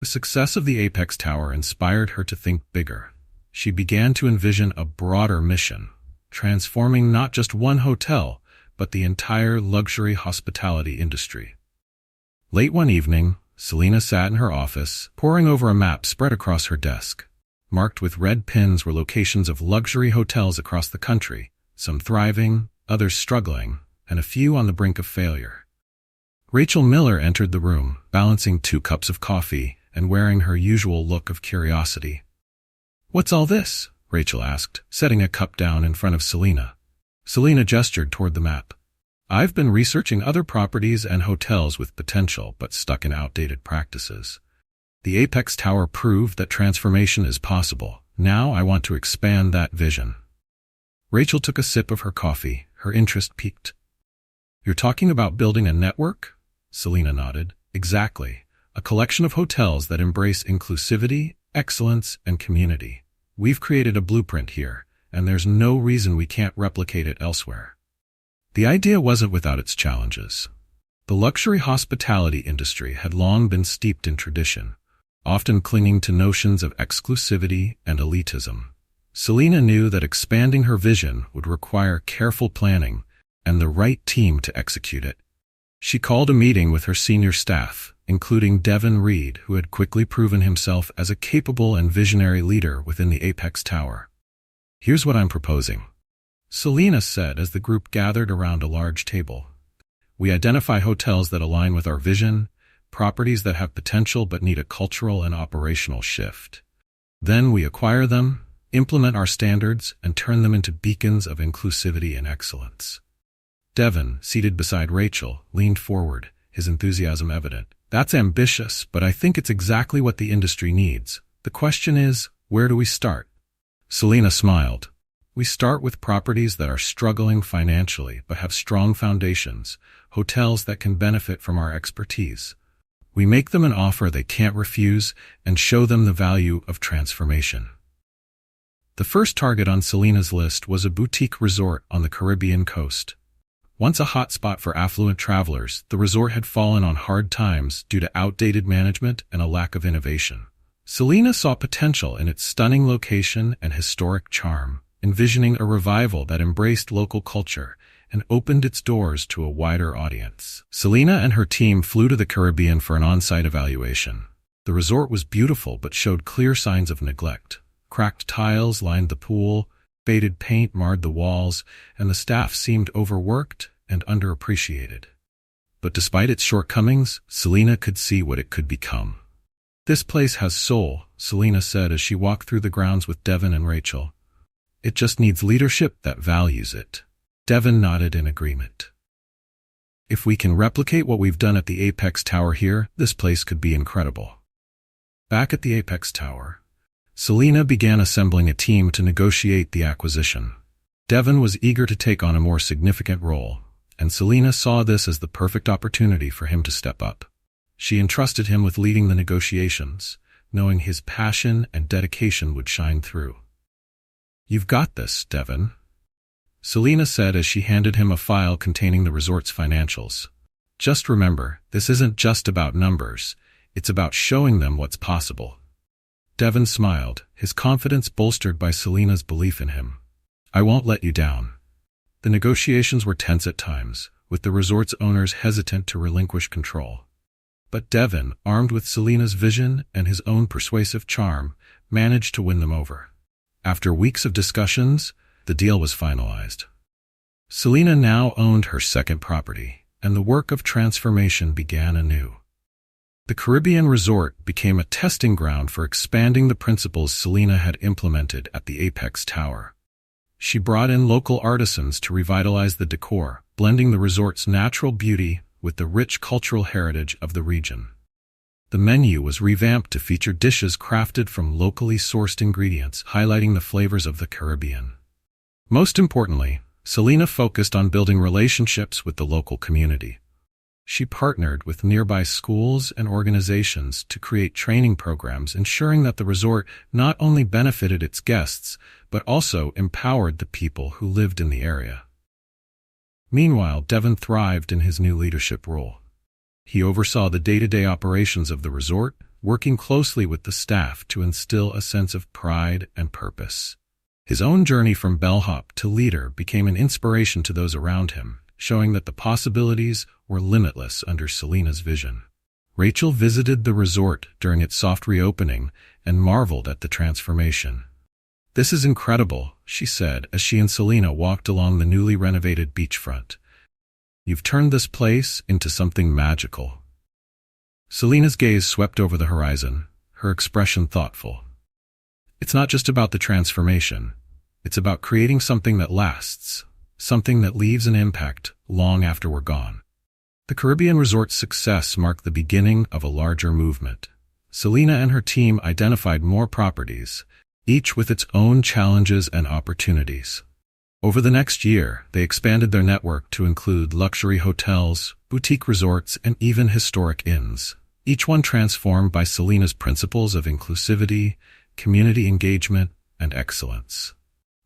The success of the Apex Tower inspired her to think bigger. She began to envision a broader mission, transforming not just one hotel, but the entire luxury hospitality industry. Late one evening, Selena sat in her office, poring over a map spread across her desk. Marked with red pins were locations of luxury hotels across the country, some thriving, others struggling, and a few on the brink of failure. Rachel Miller entered the room, balancing 2 cups of coffee and wearing her usual look of curiosity. "What's all this?" Rachel asked, setting a cup down in front of Selena. Selena gestured toward the map. "I've been researching other properties and hotels with potential but stuck in outdated practices. The Apex Tower proved that transformation is possible. Now I want to expand that vision." Rachel took a sip of her coffee, her interest piqued. "You're talking about building a network?" Selena nodded. "Exactly. A collection of hotels that embrace inclusivity, excellence, and community. We've created a blueprint here, and there's no reason we can't replicate it elsewhere." The idea wasn't without its challenges. The luxury hospitality industry had long been steeped in tradition, often clinging to notions of exclusivity and elitism. Selena knew that expanding her vision would require careful planning and the right team to execute it. She called a meeting with her senior staff, including Devin Reed, who had quickly proven himself as a capable and visionary leader within the Apex Tower. "Here's what I'm proposing," Selena said as the group gathered around a large table. "We identify hotels that align with our vision, properties that have potential but need a cultural and operational shift. Then we acquire them, implement our standards, and turn them into beacons of inclusivity and excellence." Devin, seated beside Rachel, leaned forward, his enthusiasm evident. "That's ambitious, but I think it's exactly what the industry needs. The question is, where do we start?" Selena smiled. "We start with properties that are struggling financially but have strong foundations, hotels that can benefit from our expertise. We make them an offer they can't refuse and show them the value of transformation. The first target on Selena's list was a boutique resort on the Caribbean coast. Once a hotspot for affluent travelers, the resort had fallen on hard times due to outdated management and a lack of innovation. Selena saw potential in its stunning location and historic charm, envisioning a revival that embraced local culture and opened its doors to a wider audience. Selena and her team flew to the Caribbean for an on-site evaluation. The resort was beautiful but showed clear signs of neglect. Cracked tiles lined the pool, faded paint marred the walls, and the staff seemed overworked and underappreciated. But despite its shortcomings, Selena could see what it could become. "This place has soul," Selena said as she walked through the grounds with Devin and Rachel. "It just needs leadership that values it." Devin nodded in agreement. "If we can replicate what we've done at the Apex Tower here, this place could be incredible." Back at the Apex Tower, Selena began assembling a team to negotiate the acquisition. Devin was eager to take on a more significant role, and Selena saw this as the perfect opportunity for him to step up. She entrusted him with leading the negotiations, knowing his passion and dedication would shine through. "You've got this, Devin," Selena said as she handed him a file containing the resort's financials. "Just remember, this isn't just about numbers, it's about showing them what's possible." Devin smiled, his confidence bolstered by Selena's belief in him. "I won't let you down." The negotiations were tense at times, with the resort's owners hesitant to relinquish control. But Devin, armed with Selena's vision and his own persuasive charm, managed to win them over. After weeks of discussions, the deal was finalized. Selena now owned her second property, and the work of transformation began anew. The Caribbean resort became a testing ground for expanding the principles Selena had implemented at the Apex Tower. She brought in local artisans to revitalize the decor, blending the resort's natural beauty with the rich cultural heritage of the region. The menu was revamped to feature dishes crafted from locally sourced ingredients, highlighting the flavors of the Caribbean. Most importantly, Selena focused on building relationships with the local community. She partnered with nearby schools and organizations to create training programs, ensuring that the resort not only benefited its guests, but also empowered the people who lived in the area. Meanwhile, Devin thrived in his new leadership role. He oversaw the day-to-day operations of the resort, working closely with the staff to instill a sense of pride and purpose. His own journey from bellhop to leader became an inspiration to those around him, showing that the possibilities were limitless under Selena's vision. Rachel visited the resort during its soft reopening and marveled at the transformation. "This is incredible," she said as she and Selena walked along the newly renovated beachfront. "You've turned this place into something magical." Selena's gaze swept over the horizon, her expression thoughtful. "It's not just about the transformation. It's about creating something that lasts, something that leaves an impact long after we're gone." The Caribbean resort's success marked the beginning of a larger movement. Selena and her team identified more properties, each with its own challenges and opportunities. Over the next year, they expanded their network to include luxury hotels, boutique resorts, and even historic inns, each one transformed by Selena's principles of inclusivity, community engagement, and excellence.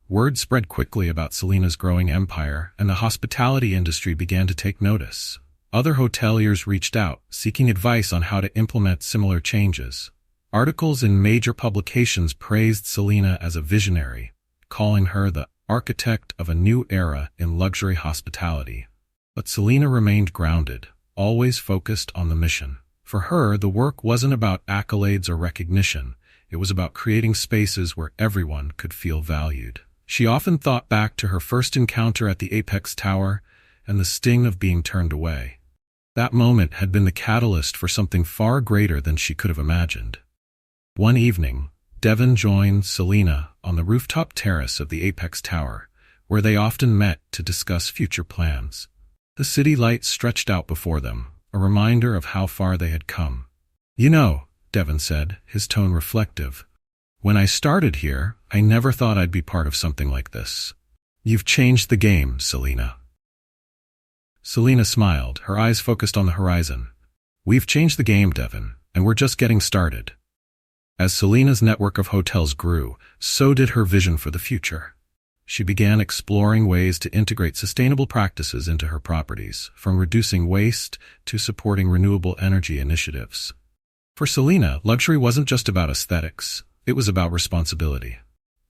Word spread quickly about Selena's growing empire, and the hospitality industry began to take notice. Other hoteliers reached out, seeking advice on how to implement similar changes. Articles in major publications praised Selena as a visionary, calling her the architect of a new era in luxury hospitality. But Selena remained grounded, always focused on the mission. For her, the work wasn't about accolades or recognition. It was about creating spaces where everyone could feel valued. She often thought back to her first encounter at the Apex Tower and the sting of being turned away. That moment had been the catalyst for something far greater than she could have imagined. One evening, Devin joined Selena on the rooftop terrace of the Apex Tower, where they often met to discuss future plans. The city lights stretched out before them, a reminder of how far they had come. "You know," Devin said, his tone reflective, "when I started here, I never thought I'd be part of something like this. You've changed the game, Selena." Selena smiled, her eyes focused on the horizon. We've changed the game, Devin, and we're just getting started. As Selena's network of hotels grew, so did her vision for the future. She began exploring ways to integrate sustainable practices into her properties, from reducing waste to supporting renewable energy initiatives. For Selena, luxury wasn't just about aesthetics, it was about responsibility.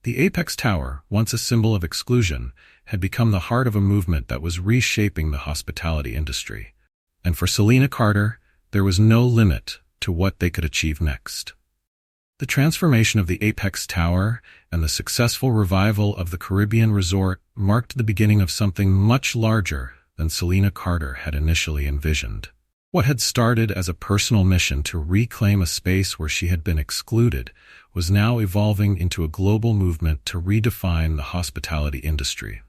The Apex Tower, once a symbol of exclusion, had become the heart of a movement that was reshaping the hospitality industry. And for Selena Carter, there was no limit to what they could achieve next. The transformation of the Apex Tower and the successful revival of the Caribbean resort marked the beginning of something much larger than Selena Carter had initially envisioned. What had started as a personal mission to reclaim a space where she had been excluded was now evolving into a global movement to redefine the hospitality industry.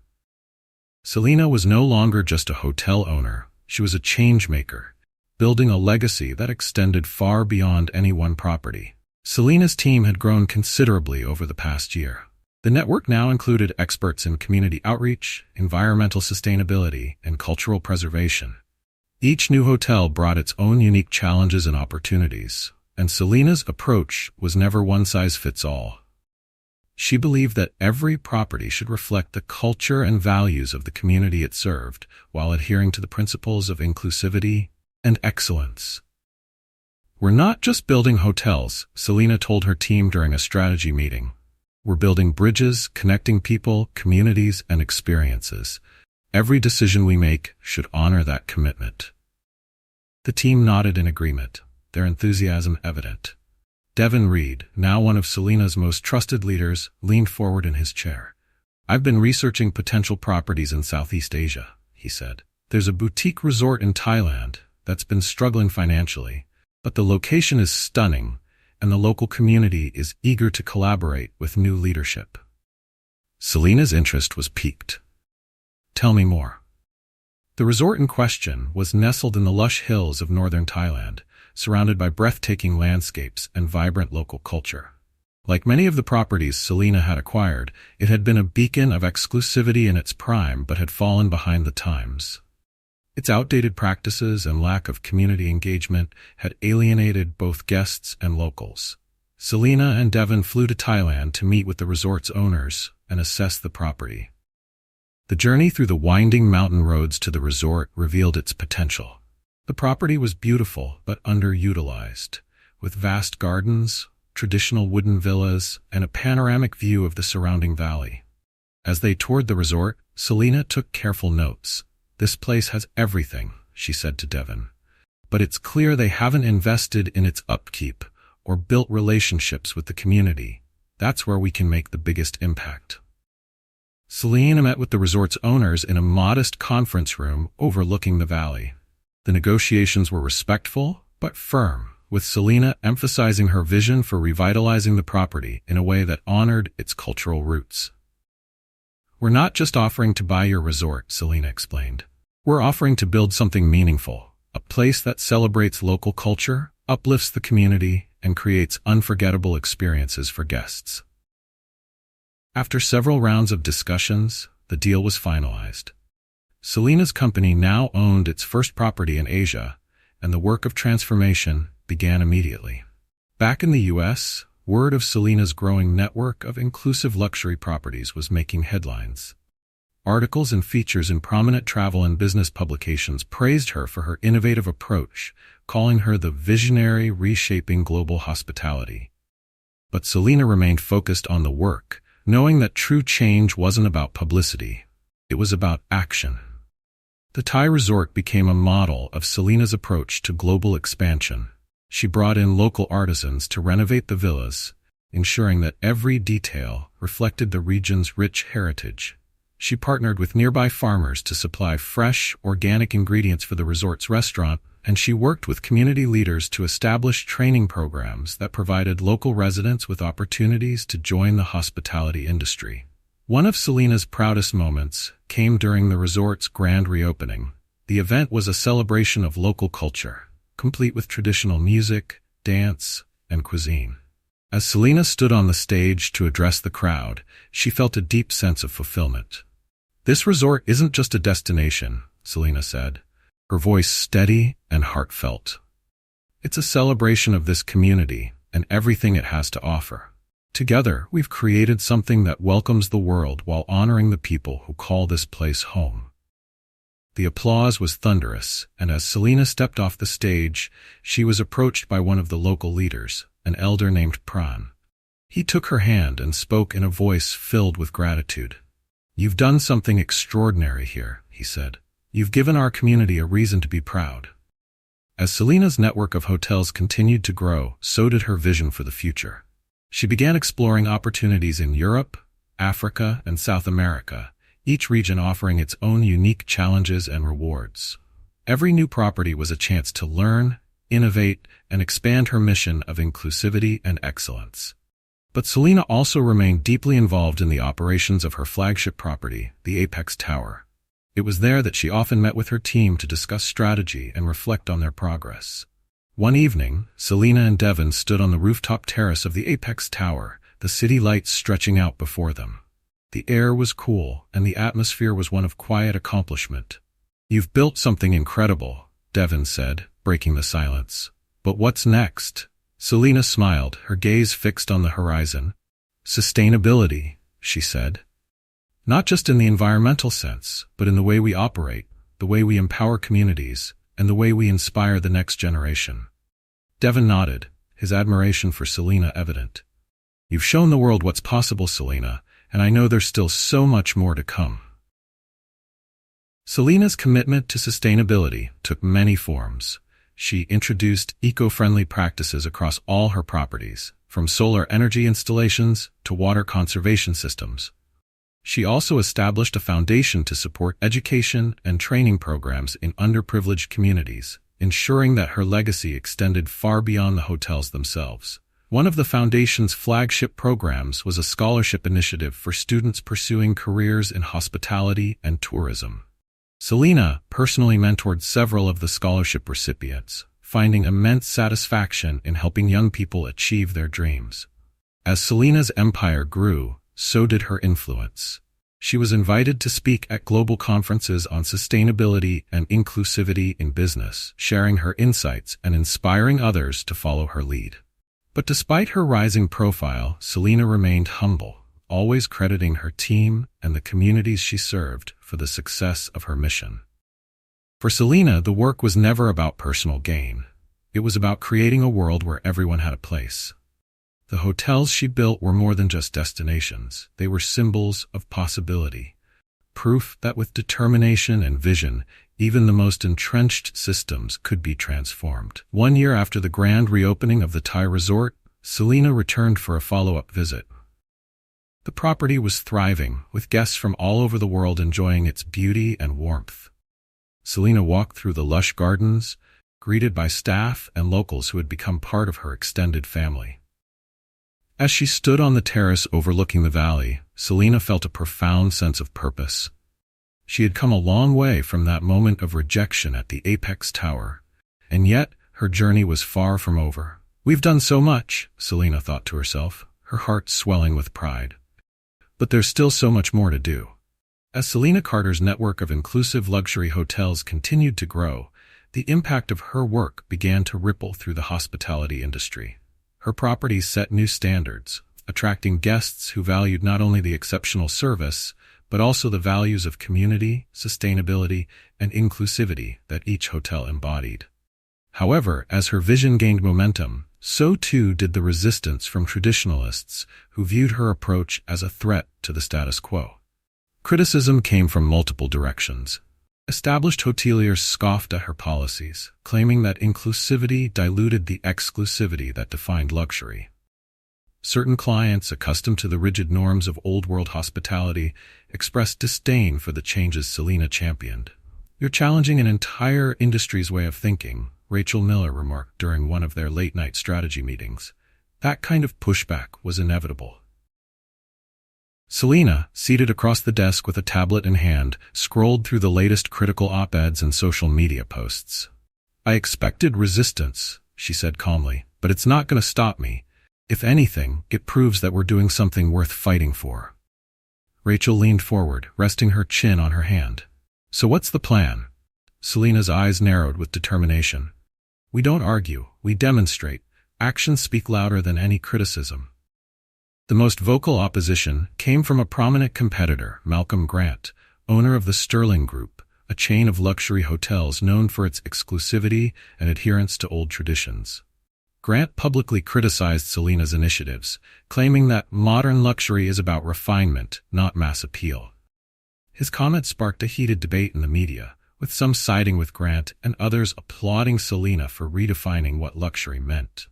Selena was no longer just a hotel owner, she was a change-maker, building a legacy that extended far beyond any one property. Selena's team had grown considerably over the past year. The network now included experts in community outreach, environmental sustainability, and cultural preservation. Each new hotel brought its own unique challenges and opportunities, and Selena's approach was never one-size-fits-all. She believed that every property should reflect the culture and values of the community it served, while adhering to the principles of inclusivity and excellence. "We're not just building hotels," Selena told her team during a strategy meeting. "We're building bridges, connecting people, communities, and experiences. Every decision we make should honor that commitment." The team nodded in agreement, their enthusiasm evident. Devin Reed, now one of Selena's most trusted leaders, leaned forward in his chair. "I've been researching potential properties in Southeast Asia," he said. "There's a boutique resort in Thailand that's been struggling financially, but the location is stunning, and the local community is eager to collaborate with new leadership." Selena's interest was piqued. "Tell me more." The resort in question was nestled in the lush hills of northern Thailand, surrounded by breathtaking landscapes and vibrant local culture. Like many of the properties Selena had acquired, it had been a beacon of exclusivity in its prime but had fallen behind the times. Its outdated practices and lack of community engagement had alienated both guests and locals. Selena and Devin flew to Thailand to meet with the resort's owners and assess the property. The journey through the winding mountain roads to the resort revealed its potential. The property was beautiful but underutilized, with vast gardens, traditional wooden villas, and a panoramic view of the surrounding valley. As they toured the resort, Selena took careful notes. "This place has everything," she said to Devin, "but it's clear they haven't invested in its upkeep or built relationships with the community. That's where we can make the biggest impact." Selena met with the resort's owners in a modest conference room overlooking the valley. The negotiations were respectful but firm, with Selena emphasizing her vision for revitalizing the property in a way that honored its cultural roots. "We're not just offering to buy your resort," Selena explained. "We're offering to build something meaningful, a place that celebrates local culture, uplifts the community, and creates unforgettable experiences for guests." After several rounds of discussions, the deal was finalized. Selena's company now owned its first property in Asia, and the work of transformation began immediately. Back in the U.S., word of Selena's growing network of inclusive luxury properties was making headlines. Articles and features in prominent travel and business publications praised her for her innovative approach, calling her the visionary reshaping global hospitality. But Selena remained focused on the work, knowing that true change wasn't about publicity. It was about action. The Thai resort became a model of Selena's approach to global expansion. She brought in local artisans to renovate the villas, ensuring that every detail reflected the region's rich heritage. She partnered with nearby farmers to supply fresh, organic ingredients for the resort's restaurant, and she worked with community leaders to establish training programs that provided local residents with opportunities to join the hospitality industry. One of Selena's proudest moments came during the resort's grand reopening. The event was a celebration of local culture, complete with traditional music, dance, and cuisine. As Selena stood on the stage to address the crowd, she felt a deep sense of fulfillment. "This resort isn't just a destination," Selena said, her voice steady and heartfelt. It's a celebration of this community and everything it has to offer. Together, we've created something that welcomes the world while honoring the people who call this place home." The applause was thunderous, and as Selena stepped off the stage, she was approached by one of the local leaders, an elder named Pran. He took her hand and spoke in a voice filled with gratitude. "You've done something extraordinary here," he said. "You've given our community a reason to be proud." As Selena's network of hotels continued to grow, so did her vision for the future. She began exploring opportunities in Europe, Africa, and South America, each region offering its own unique challenges and rewards. Every new property was a chance to learn, innovate, and expand her mission of inclusivity and excellence. But Selena also remained deeply involved in the operations of her flagship property, the Apex Tower. It was there that she often met with her team to discuss strategy and reflect on their progress. One evening, Selena and Devin stood on the rooftop terrace of the Apex Tower, the city lights stretching out before them. The air was cool, and the atmosphere was one of quiet accomplishment. "You've built something incredible," Devin said, breaking the silence. "But what's next?" Selena smiled, her gaze fixed on the horizon. "Sustainability," she said. "Not just in the environmental sense, but in the way we operate, the way we empower communities, and the way we inspire the next generation." Devin nodded, his admiration for Selena evident. "You've shown the world what's possible, Selena, and I know there's still so much more to come." Selena's commitment to sustainability took many forms. She introduced eco-friendly practices across all her properties, from solar energy installations to water conservation systems. She also established a foundation to support education and training programs in underprivileged communities, ensuring that her legacy extended far beyond the hotels themselves. One of the foundation's flagship programs was a scholarship initiative for students pursuing careers in hospitality and tourism. Selena personally mentored several of the scholarship recipients, finding immense satisfaction in helping young people achieve their dreams. As Selena's empire grew, so did her influence. She was invited to speak at global conferences on sustainability and inclusivity in business, sharing her insights and inspiring others to follow her lead. But despite her rising profile, Selena remained humble, always crediting her team and the communities she served for the success of her mission. For Selena, the work was never about personal gain. It was about creating a world where everyone had a place. The hotels she built were more than just destinations. They were symbols of possibility, proof that with determination and vision, even the most entrenched systems could be transformed. 1 year after the grand reopening of the Thai resort, Selena returned for a follow-up visit. The property was thriving, with guests from all over the world enjoying its beauty and warmth. Selena walked through the lush gardens, greeted by staff and locals who had become part of her extended family. As she stood on the terrace overlooking the valley, Selena felt a profound sense of purpose. She had come a long way from that moment of rejection at the Apex Tower, and yet her journey was far from over. "We've done so much," Selena thought to herself, her heart swelling with pride. But there's still so much more to do. As Selena Carter's network of inclusive luxury hotels continued to grow, the impact of her work began to ripple through the hospitality industry. Her properties set new standards, attracting guests who valued not only the exceptional service, but also the values of community, sustainability, and inclusivity that each hotel embodied. However, as her vision gained momentum, so too did the resistance from traditionalists who viewed her approach as a threat to the status quo. Criticism came from multiple directions. Established hoteliers scoffed at her policies, claiming that inclusivity diluted the exclusivity that defined luxury. Certain clients, accustomed to the rigid norms of old-world hospitality, expressed disdain for the changes Selena championed. "You're challenging an entire industry's way of thinking," Rachel Miller remarked during one of their late-night strategy meetings. That kind of pushback was inevitable. Selena, seated across the desk with a tablet in hand, scrolled through the latest critical op-eds and social media posts. "I expected resistance," she said calmly, "but it's not going to stop me. If anything, it proves that we're doing something worth fighting for." Rachel leaned forward, resting her chin on her hand. "So what's the plan?" Selena's eyes narrowed with determination. We don't argue, we demonstrate. Actions speak louder than any criticism. The most vocal opposition came from a prominent competitor, Malcolm Grant, owner of the Sterling Group, a chain of luxury hotels known for its exclusivity and adherence to old traditions. Grant publicly criticized Selena's initiatives, claiming that modern luxury is about refinement, not mass appeal. His comments sparked a heated debate in the media, with some siding with Grant and others applauding Selena for redefining what luxury meant.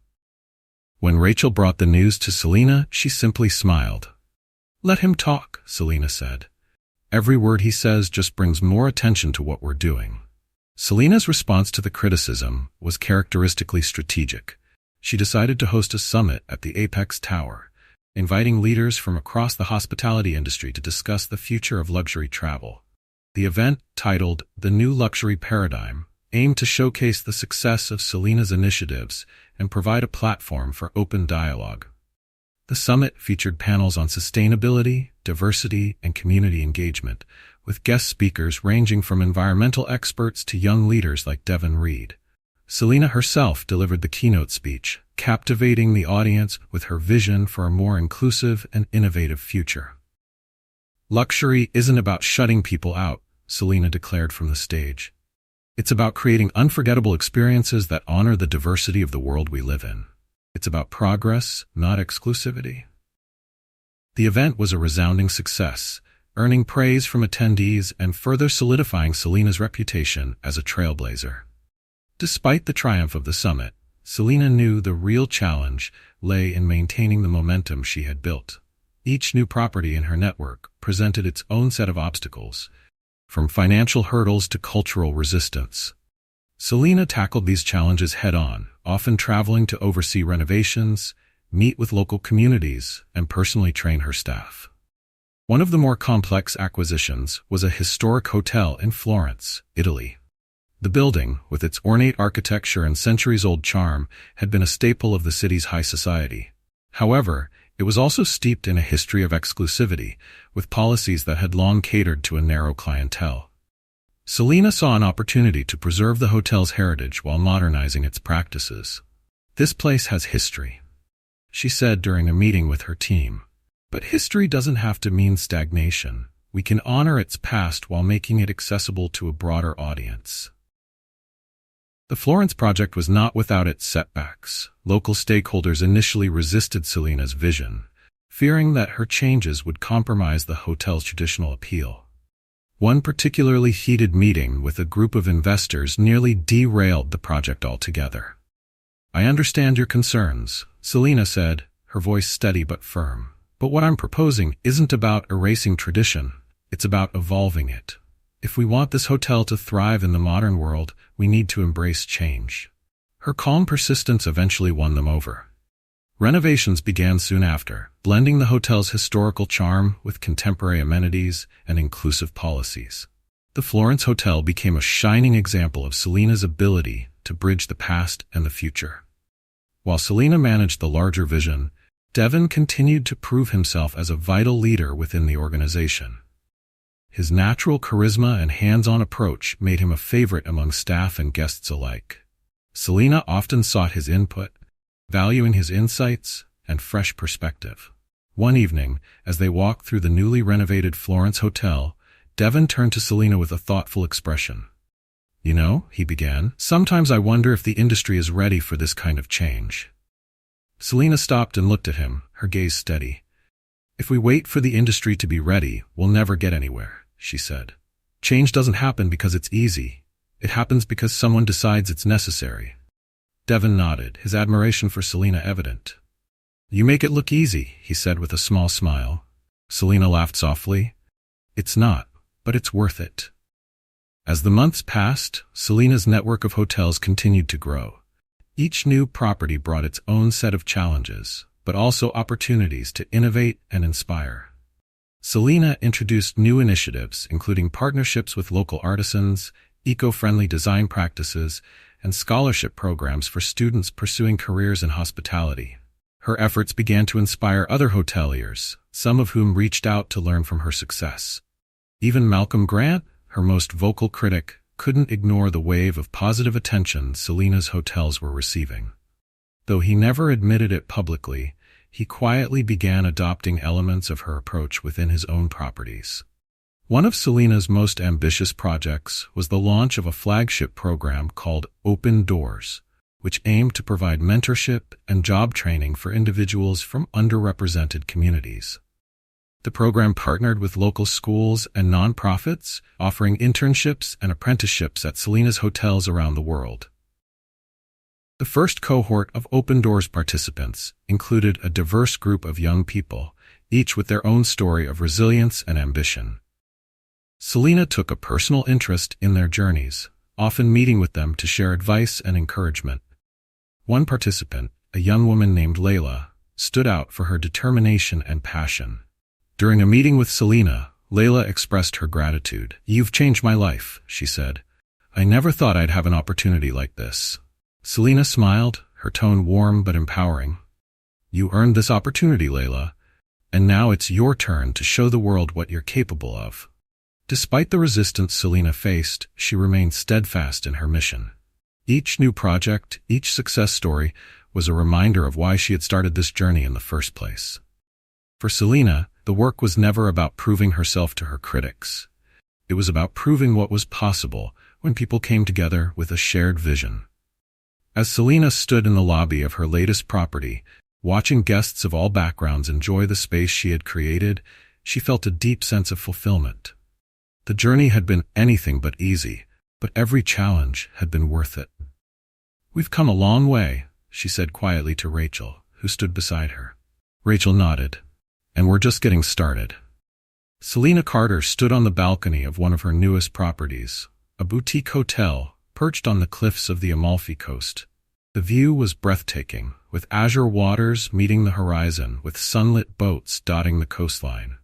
When Rachel brought the news to Selena, she simply smiled. "Let him talk," Selena said. "Every word he says just brings more attention to what we're doing." Selena's response to the criticism was characteristically strategic. She decided to host a summit at the Apex Tower, inviting leaders from across the hospitality industry to discuss the future of luxury travel. The event, titled The New Luxury Paradigm, aimed to showcase the success of Selena's initiatives and provide a platform for open dialogue. The summit featured panels on sustainability, diversity, and community engagement, with guest speakers ranging from environmental experts to young leaders like Devin Reed. Selena herself delivered the keynote speech, captivating the audience with her vision for a more inclusive and innovative future. "Luxury isn't about shutting people out," Selena declared from the stage. "It's about creating unforgettable experiences that honor the diversity of the world we live in. It's about progress, not exclusivity." The event was a resounding success, earning praise from attendees and further solidifying Selena's reputation as a trailblazer. Despite the triumph of the summit, Selena knew the real challenge lay in maintaining the momentum she had built. Each new property in her network presented its own set of obstacles, from financial hurdles to cultural resistance. Selena tackled these challenges head-on, often traveling to oversee renovations, meet with local communities, and personally train her staff. One of the more complex acquisitions was a historic hotel in Florence, Italy. The building, with its ornate architecture and centuries-old charm, had been a staple of the city's high society. However, it was also steeped in a history of exclusivity, with policies that had long catered to a narrow clientele. Selena saw an opportunity to preserve the hotel's heritage while modernizing its practices. "This place has history," she said during a meeting with her team. "But history doesn't have to mean stagnation. We can honor its past while making it accessible to a broader audience." The Florence project was not without its setbacks. Local stakeholders initially resisted Selena's vision, fearing that her changes would compromise the hotel's traditional appeal. One particularly heated meeting with a group of investors nearly derailed the project altogether. "I understand your concerns," Selena said, her voice steady but firm. "But what I'm proposing isn't about erasing tradition, it's about evolving it. If we want this hotel to thrive in the modern world, we need to embrace change." Her calm persistence eventually won them over. Renovations began soon after, blending the hotel's historical charm with contemporary amenities and inclusive policies. The Florence Hotel became a shining example of Selena's ability to bridge the past and the future. While Selena managed the larger vision, Devin continued to prove himself as a vital leader within the organization. His natural charisma and hands-on approach made him a favorite among staff and guests alike. Selena often sought his input, valuing his insights and fresh perspective. One evening, as they walked through the newly renovated Florence Hotel, Devin turned to Selena with a thoughtful expression. "You know," he began, "sometimes I wonder if the industry is ready for this kind of change." Selena stopped and looked at him, her gaze steady. "If we wait for the industry to be ready, we'll never get anywhere," she said. "Change doesn't happen because it's easy. It happens because someone decides it's necessary." Devin nodded, his admiration for Selena evident. "You make it look easy," he said with a small smile. Selena laughed softly. "It's not, but it's worth it." As the months passed, Selena's network of hotels continued to grow. Each new property brought its own set of challenges, but also opportunities to innovate and inspire. Selena introduced new initiatives, including partnerships with local artisans, eco-friendly design practices, and scholarship programs for students pursuing careers in hospitality. Her efforts began to inspire other hoteliers, some of whom reached out to learn from her success. Even Malcolm Grant, her most vocal critic, couldn't ignore the wave of positive attention Selena's hotels were receiving. Though he never admitted it publicly, he quietly began adopting elements of her approach within his own properties. One of Selena's most ambitious projects was the launch of a flagship program called Open Doors, which aimed to provide mentorship and job training for individuals from underrepresented communities. The program partnered with local schools and nonprofits, offering internships and apprenticeships at Selena's hotels around the world. The first cohort of Open Doors participants included a diverse group of young people, each with their own story of resilience and ambition. Selena took a personal interest in their journeys, often meeting with them to share advice and encouragement. One participant, a young woman named Layla, stood out for her determination and passion. During a meeting with Selena, Layla expressed her gratitude. "You've changed my life," she said. "I never thought I'd have an opportunity like this." Selena smiled, her tone warm but empowering. "You earned this opportunity, Layla, and now it's your turn to show the world what you're capable of." Despite the resistance Selena faced, she remained steadfast in her mission. Each new project, each success story, was a reminder of why she had started this journey in the first place. For Selena, the work was never about proving herself to her critics. It was about proving what was possible when people came together with a shared vision. As Selena stood in the lobby of her latest property, watching guests of all backgrounds enjoy the space she had created, she felt a deep sense of fulfillment. The journey had been anything but easy, but every challenge had been worth it. "We've come a long way," she said quietly to Rachel, who stood beside her. Rachel nodded. "And we're just getting started." Selena Carter stood on the balcony of one of her newest properties, a boutique hotel perched on the cliffs of the Amalfi Coast. The view was breathtaking, with azure waters meeting the horizon with sunlit boats dotting the coastline.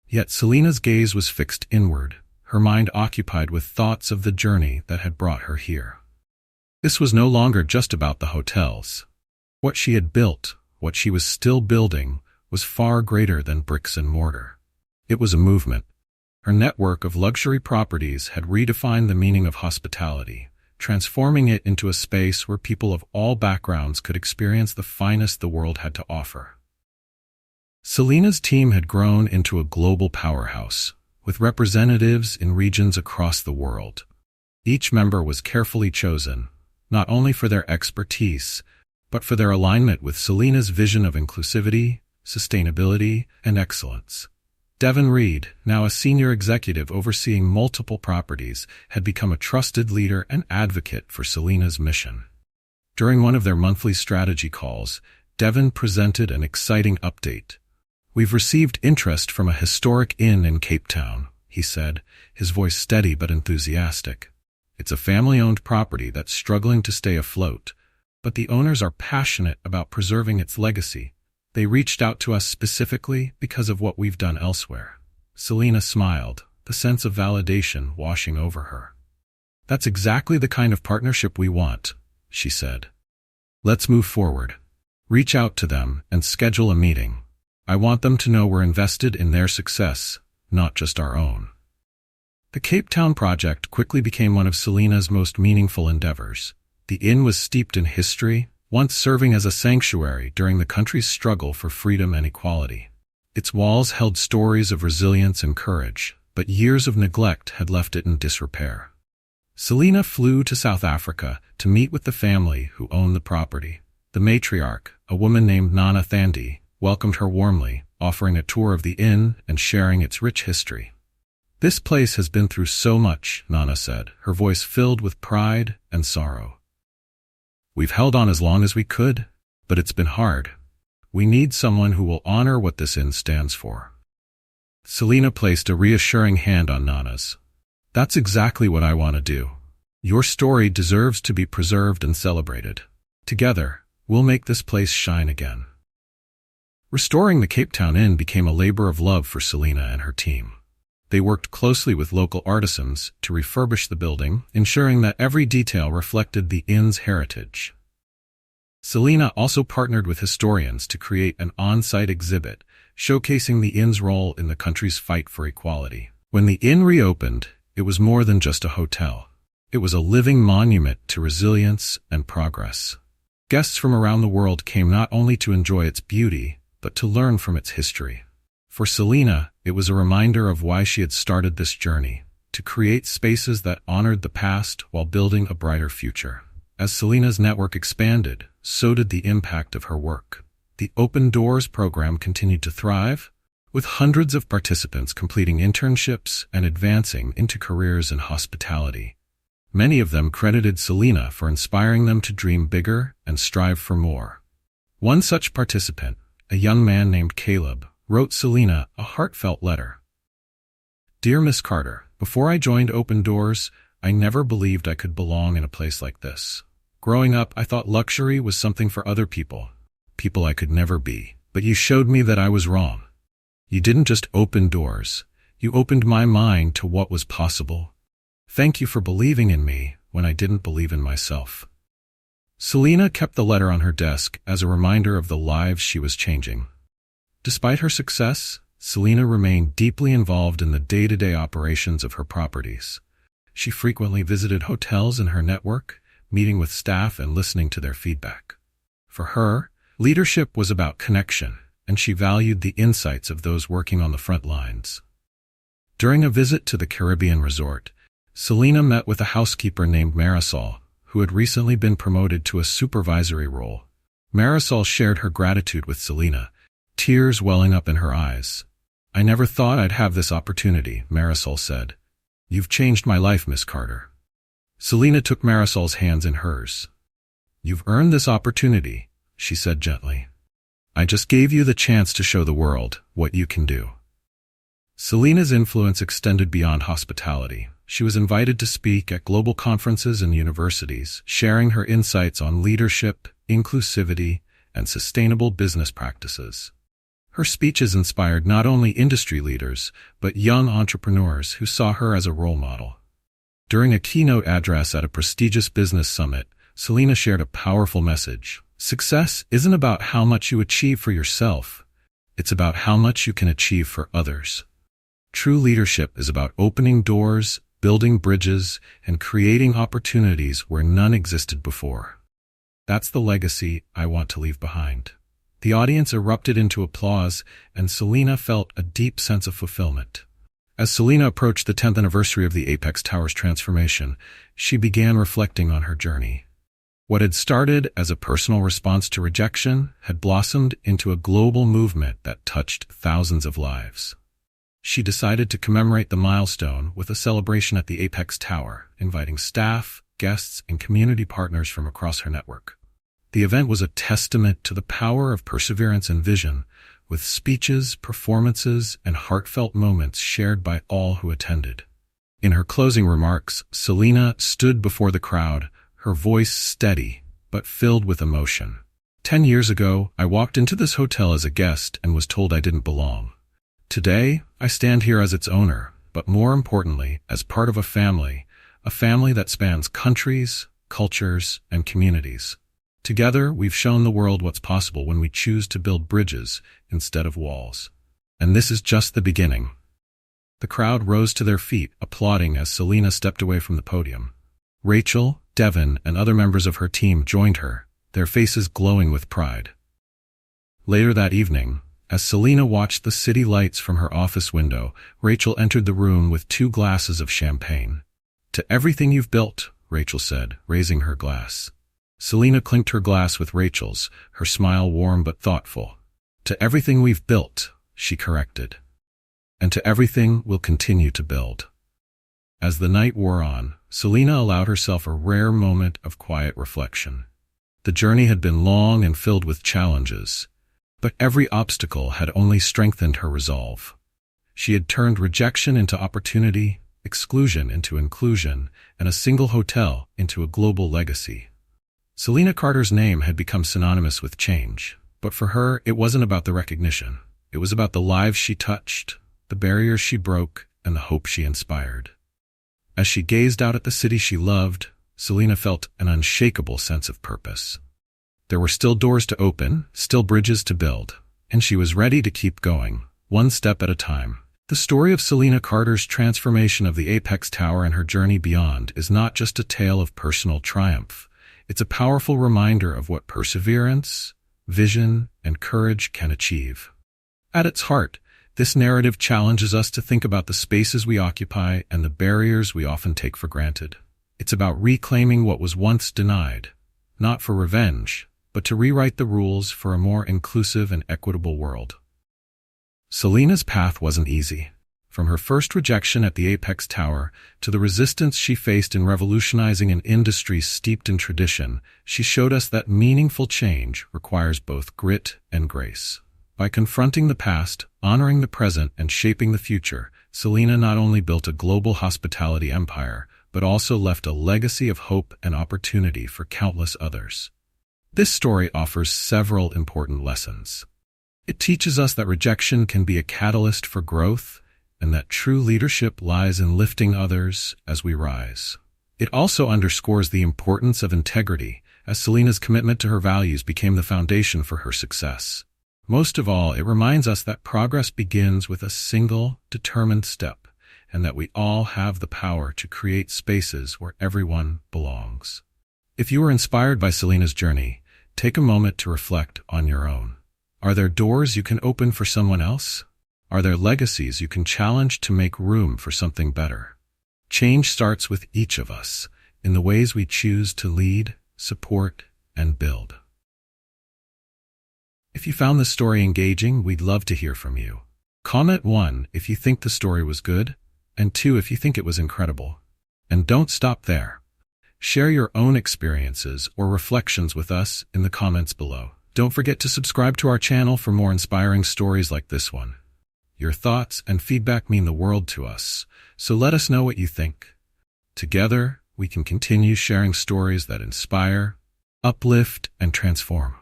Yet Selena's gaze was fixed inward, her mind occupied with thoughts of the journey that had brought her here. This was no longer just about the hotels. What she had built, what she was still building, was far greater than bricks and mortar. It was a movement. Her network of luxury properties had redefined the meaning of hospitality, transforming it into a space where people of all backgrounds could experience the finest the world had to offer. Selena's team had grown into a global powerhouse, with representatives in regions across the world. Each member was carefully chosen, not only for their expertise, but for their alignment with Selena's vision of inclusivity, sustainability, and excellence. Devin Reed, now a senior executive overseeing multiple properties, had become a trusted leader and advocate for Selena's mission. During one of their monthly strategy calls, Devin presented an exciting update. "We've received interest from a historic inn in Cape Town," he said, his voice steady but enthusiastic. "It's a family-owned property that's struggling to stay afloat, but the owners are passionate about preserving its legacy. They reached out to us specifically because of what we've done elsewhere." Selena smiled, the sense of validation washing over her. "That's exactly the kind of partnership we want," she said. "Let's move forward. Reach out to them and schedule a meeting. I want them to know we're invested in their success, not just our own." The Cape Town project quickly became one of Selena's most meaningful endeavors. The inn was steeped in history, once serving as a sanctuary during the country's struggle for freedom and equality. Its walls held stories of resilience and courage, but years of neglect had left it in disrepair. Selena flew to South Africa to meet with the family who owned the property. The matriarch, a woman named Nana Thandi, welcomed her warmly, offering a tour of the inn and sharing its rich history. "This place has been through so much," Nana said, her voice filled with pride and sorrow. "We've held on as long as we could, but it's been hard. We need someone who will honor what this inn stands for." Selena placed a reassuring hand on Nana's. "That's exactly what I want to do. Your story deserves to be preserved and celebrated. Together, we'll make this place shine again." Restoring the Cape Town Inn became a labor of love for Selena and her team. They worked closely with local artisans to refurbish the building, ensuring that every detail reflected the inn's heritage. Selena also partnered with historians to create an on-site exhibit showcasing the inn's role in the country's fight for equality. When the inn reopened, it was more than just a hotel. It was a living monument to resilience and progress. Guests from around the world came not only to enjoy its beauty, but to learn from its history. For Selena, it was a reminder of why she had started this journey, to create spaces that honored the past while building a brighter future. As Selena's network expanded, so did the impact of her work. The Open Doors program continued to thrive, with hundreds of participants completing internships and advancing into careers in hospitality. Many of them credited Selena for inspiring them to dream bigger and strive for more. One such participant, a young man named Caleb, wrote Selena a heartfelt letter. "Dear Miss Carter, before I joined Open Doors, I never believed I could belong in a place like this. Growing up, I thought luxury was something for other people I could never be. But you showed me that I was wrong. You didn't just open doors, you opened my mind to what was possible. Thank you for believing in me when I didn't believe in myself." Selena kept the letter on her desk as a reminder of the lives she was changing. Despite her success, Selena remained deeply involved in the day-to-day operations of her properties. She frequently visited hotels in her network, meeting with staff and listening to their feedback. For her, leadership was about connection, and she valued the insights of those working on the front lines. During a visit to the Caribbean resort, Selena met with a housekeeper named Marisol, who had recently been promoted to a supervisory role. Marisol shared her gratitude with Selena, tears welling up in her eyes. "I never thought I'd have this opportunity," Marisol said. "You've changed my life, Miss Carter." Selena took Marisol's hands in hers. "You've earned this opportunity," she said gently. "I just gave you the chance to show the world what you can do." Selena's influence extended beyond hospitality. She was invited to speak at global conferences and universities, sharing her insights on leadership, inclusivity, and sustainable business practices. Her speeches inspired not only industry leaders, but young entrepreneurs who saw her as a role model. During a keynote address at a prestigious business summit, Selena shared a powerful message. Success isn't about how much you achieve for yourself. It's about how much you can achieve for others. True leadership is about opening doors, building bridges, and creating opportunities where none existed before. That's the legacy I want to leave behind. The audience erupted into applause, and Selena felt a deep sense of fulfillment. As Selena approached the 10th anniversary of the Apex Tower's transformation, she began reflecting on her journey. What had started as a personal response to rejection had blossomed into a global movement that touched thousands of lives. She decided to commemorate the milestone with a celebration at the Apex Tower, inviting staff, guests, and community partners from across her network. The event was a testament to the power of perseverance and vision, with speeches, performances, and heartfelt moments shared by all who attended. In her closing remarks, Selena stood before the crowd, her voice steady, but filled with emotion. 10 years ago, I walked into this hotel as a guest and was told I didn't belong. Today, I stand here as its owner, but more importantly, as part of a family that spans countries, cultures, and communities. Together, we've shown the world what's possible when we choose to build bridges instead of walls. And this is just the beginning. The crowd rose to their feet, applauding as Selena stepped away from the podium. Rachel, Devin, and other members of her team joined her, their faces glowing with pride. Later that evening, as Selena watched the city lights from her office window, Rachel entered the room with 2 glasses of champagne. "To everything you've built," Rachel said, raising her glass. Selena clinked her glass with Rachel's, her smile warm but thoughtful. "To everything we've built," she corrected. "And to everything we'll continue to build." As the night wore on, Selena allowed herself a rare moment of quiet reflection. The journey had been long and filled with challenges, but every obstacle had only strengthened her resolve. She had turned rejection into opportunity, exclusion into inclusion, and a single hotel into a global legacy. Selena Carter's name had become synonymous with change, but for her, it wasn't about the recognition. It was about the lives she touched, the barriers she broke, and the hope she inspired. As she gazed out at the city she loved, Selena felt an unshakable sense of purpose. There were still doors to open, still bridges to build, and she was ready to keep going, one step at a time, The story of Selena Carter's transformation of the Apex Tower and her journey beyond is not just a tale of personal triumph. It's a powerful reminder of what perseverance, vision, and courage can achieve. At its heart, this narrative challenges us to think about the spaces we occupy and the barriers we often take for granted. It's about reclaiming what was once denied, not for revenge, but to rewrite the rules for a more inclusive and equitable world. Selena's path wasn't easy. From her first rejection at the Apex Tower to the resistance she faced in revolutionizing an industry steeped in tradition, she showed us that meaningful change requires both grit and grace. By confronting the past, honoring the present, and shaping the future, Selena not only built a global hospitality empire, but also left a legacy of hope and opportunity for countless others. This story offers several important lessons. It teaches us that rejection can be a catalyst for growth, and that true leadership lies in lifting others as we rise. It also underscores the importance of integrity, as Selena's commitment to her values became the foundation for her success. Most of all, it reminds us that progress begins with a single, determined step, and that we all have the power to create spaces where everyone belongs. If you were inspired by Selena's journey, take a moment to reflect on your own. Are there doors you can open for someone else? Are there legacies you can challenge to make room for something better? Change starts with each of us, in the ways we choose to lead, support, and build. If you found this story engaging, we'd love to hear from you. Comment 1 if you think the story was good, and 2 if you think it was incredible. And don't stop there. Share your own experiences or reflections with us in the comments below. Don't forget to subscribe to our channel for more inspiring stories like this one. Your thoughts and feedback mean the world to us, so let us know what you think. Together, we can continue sharing stories that inspire, uplift, and transform.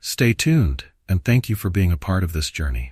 Stay tuned, and thank you for being a part of this journey.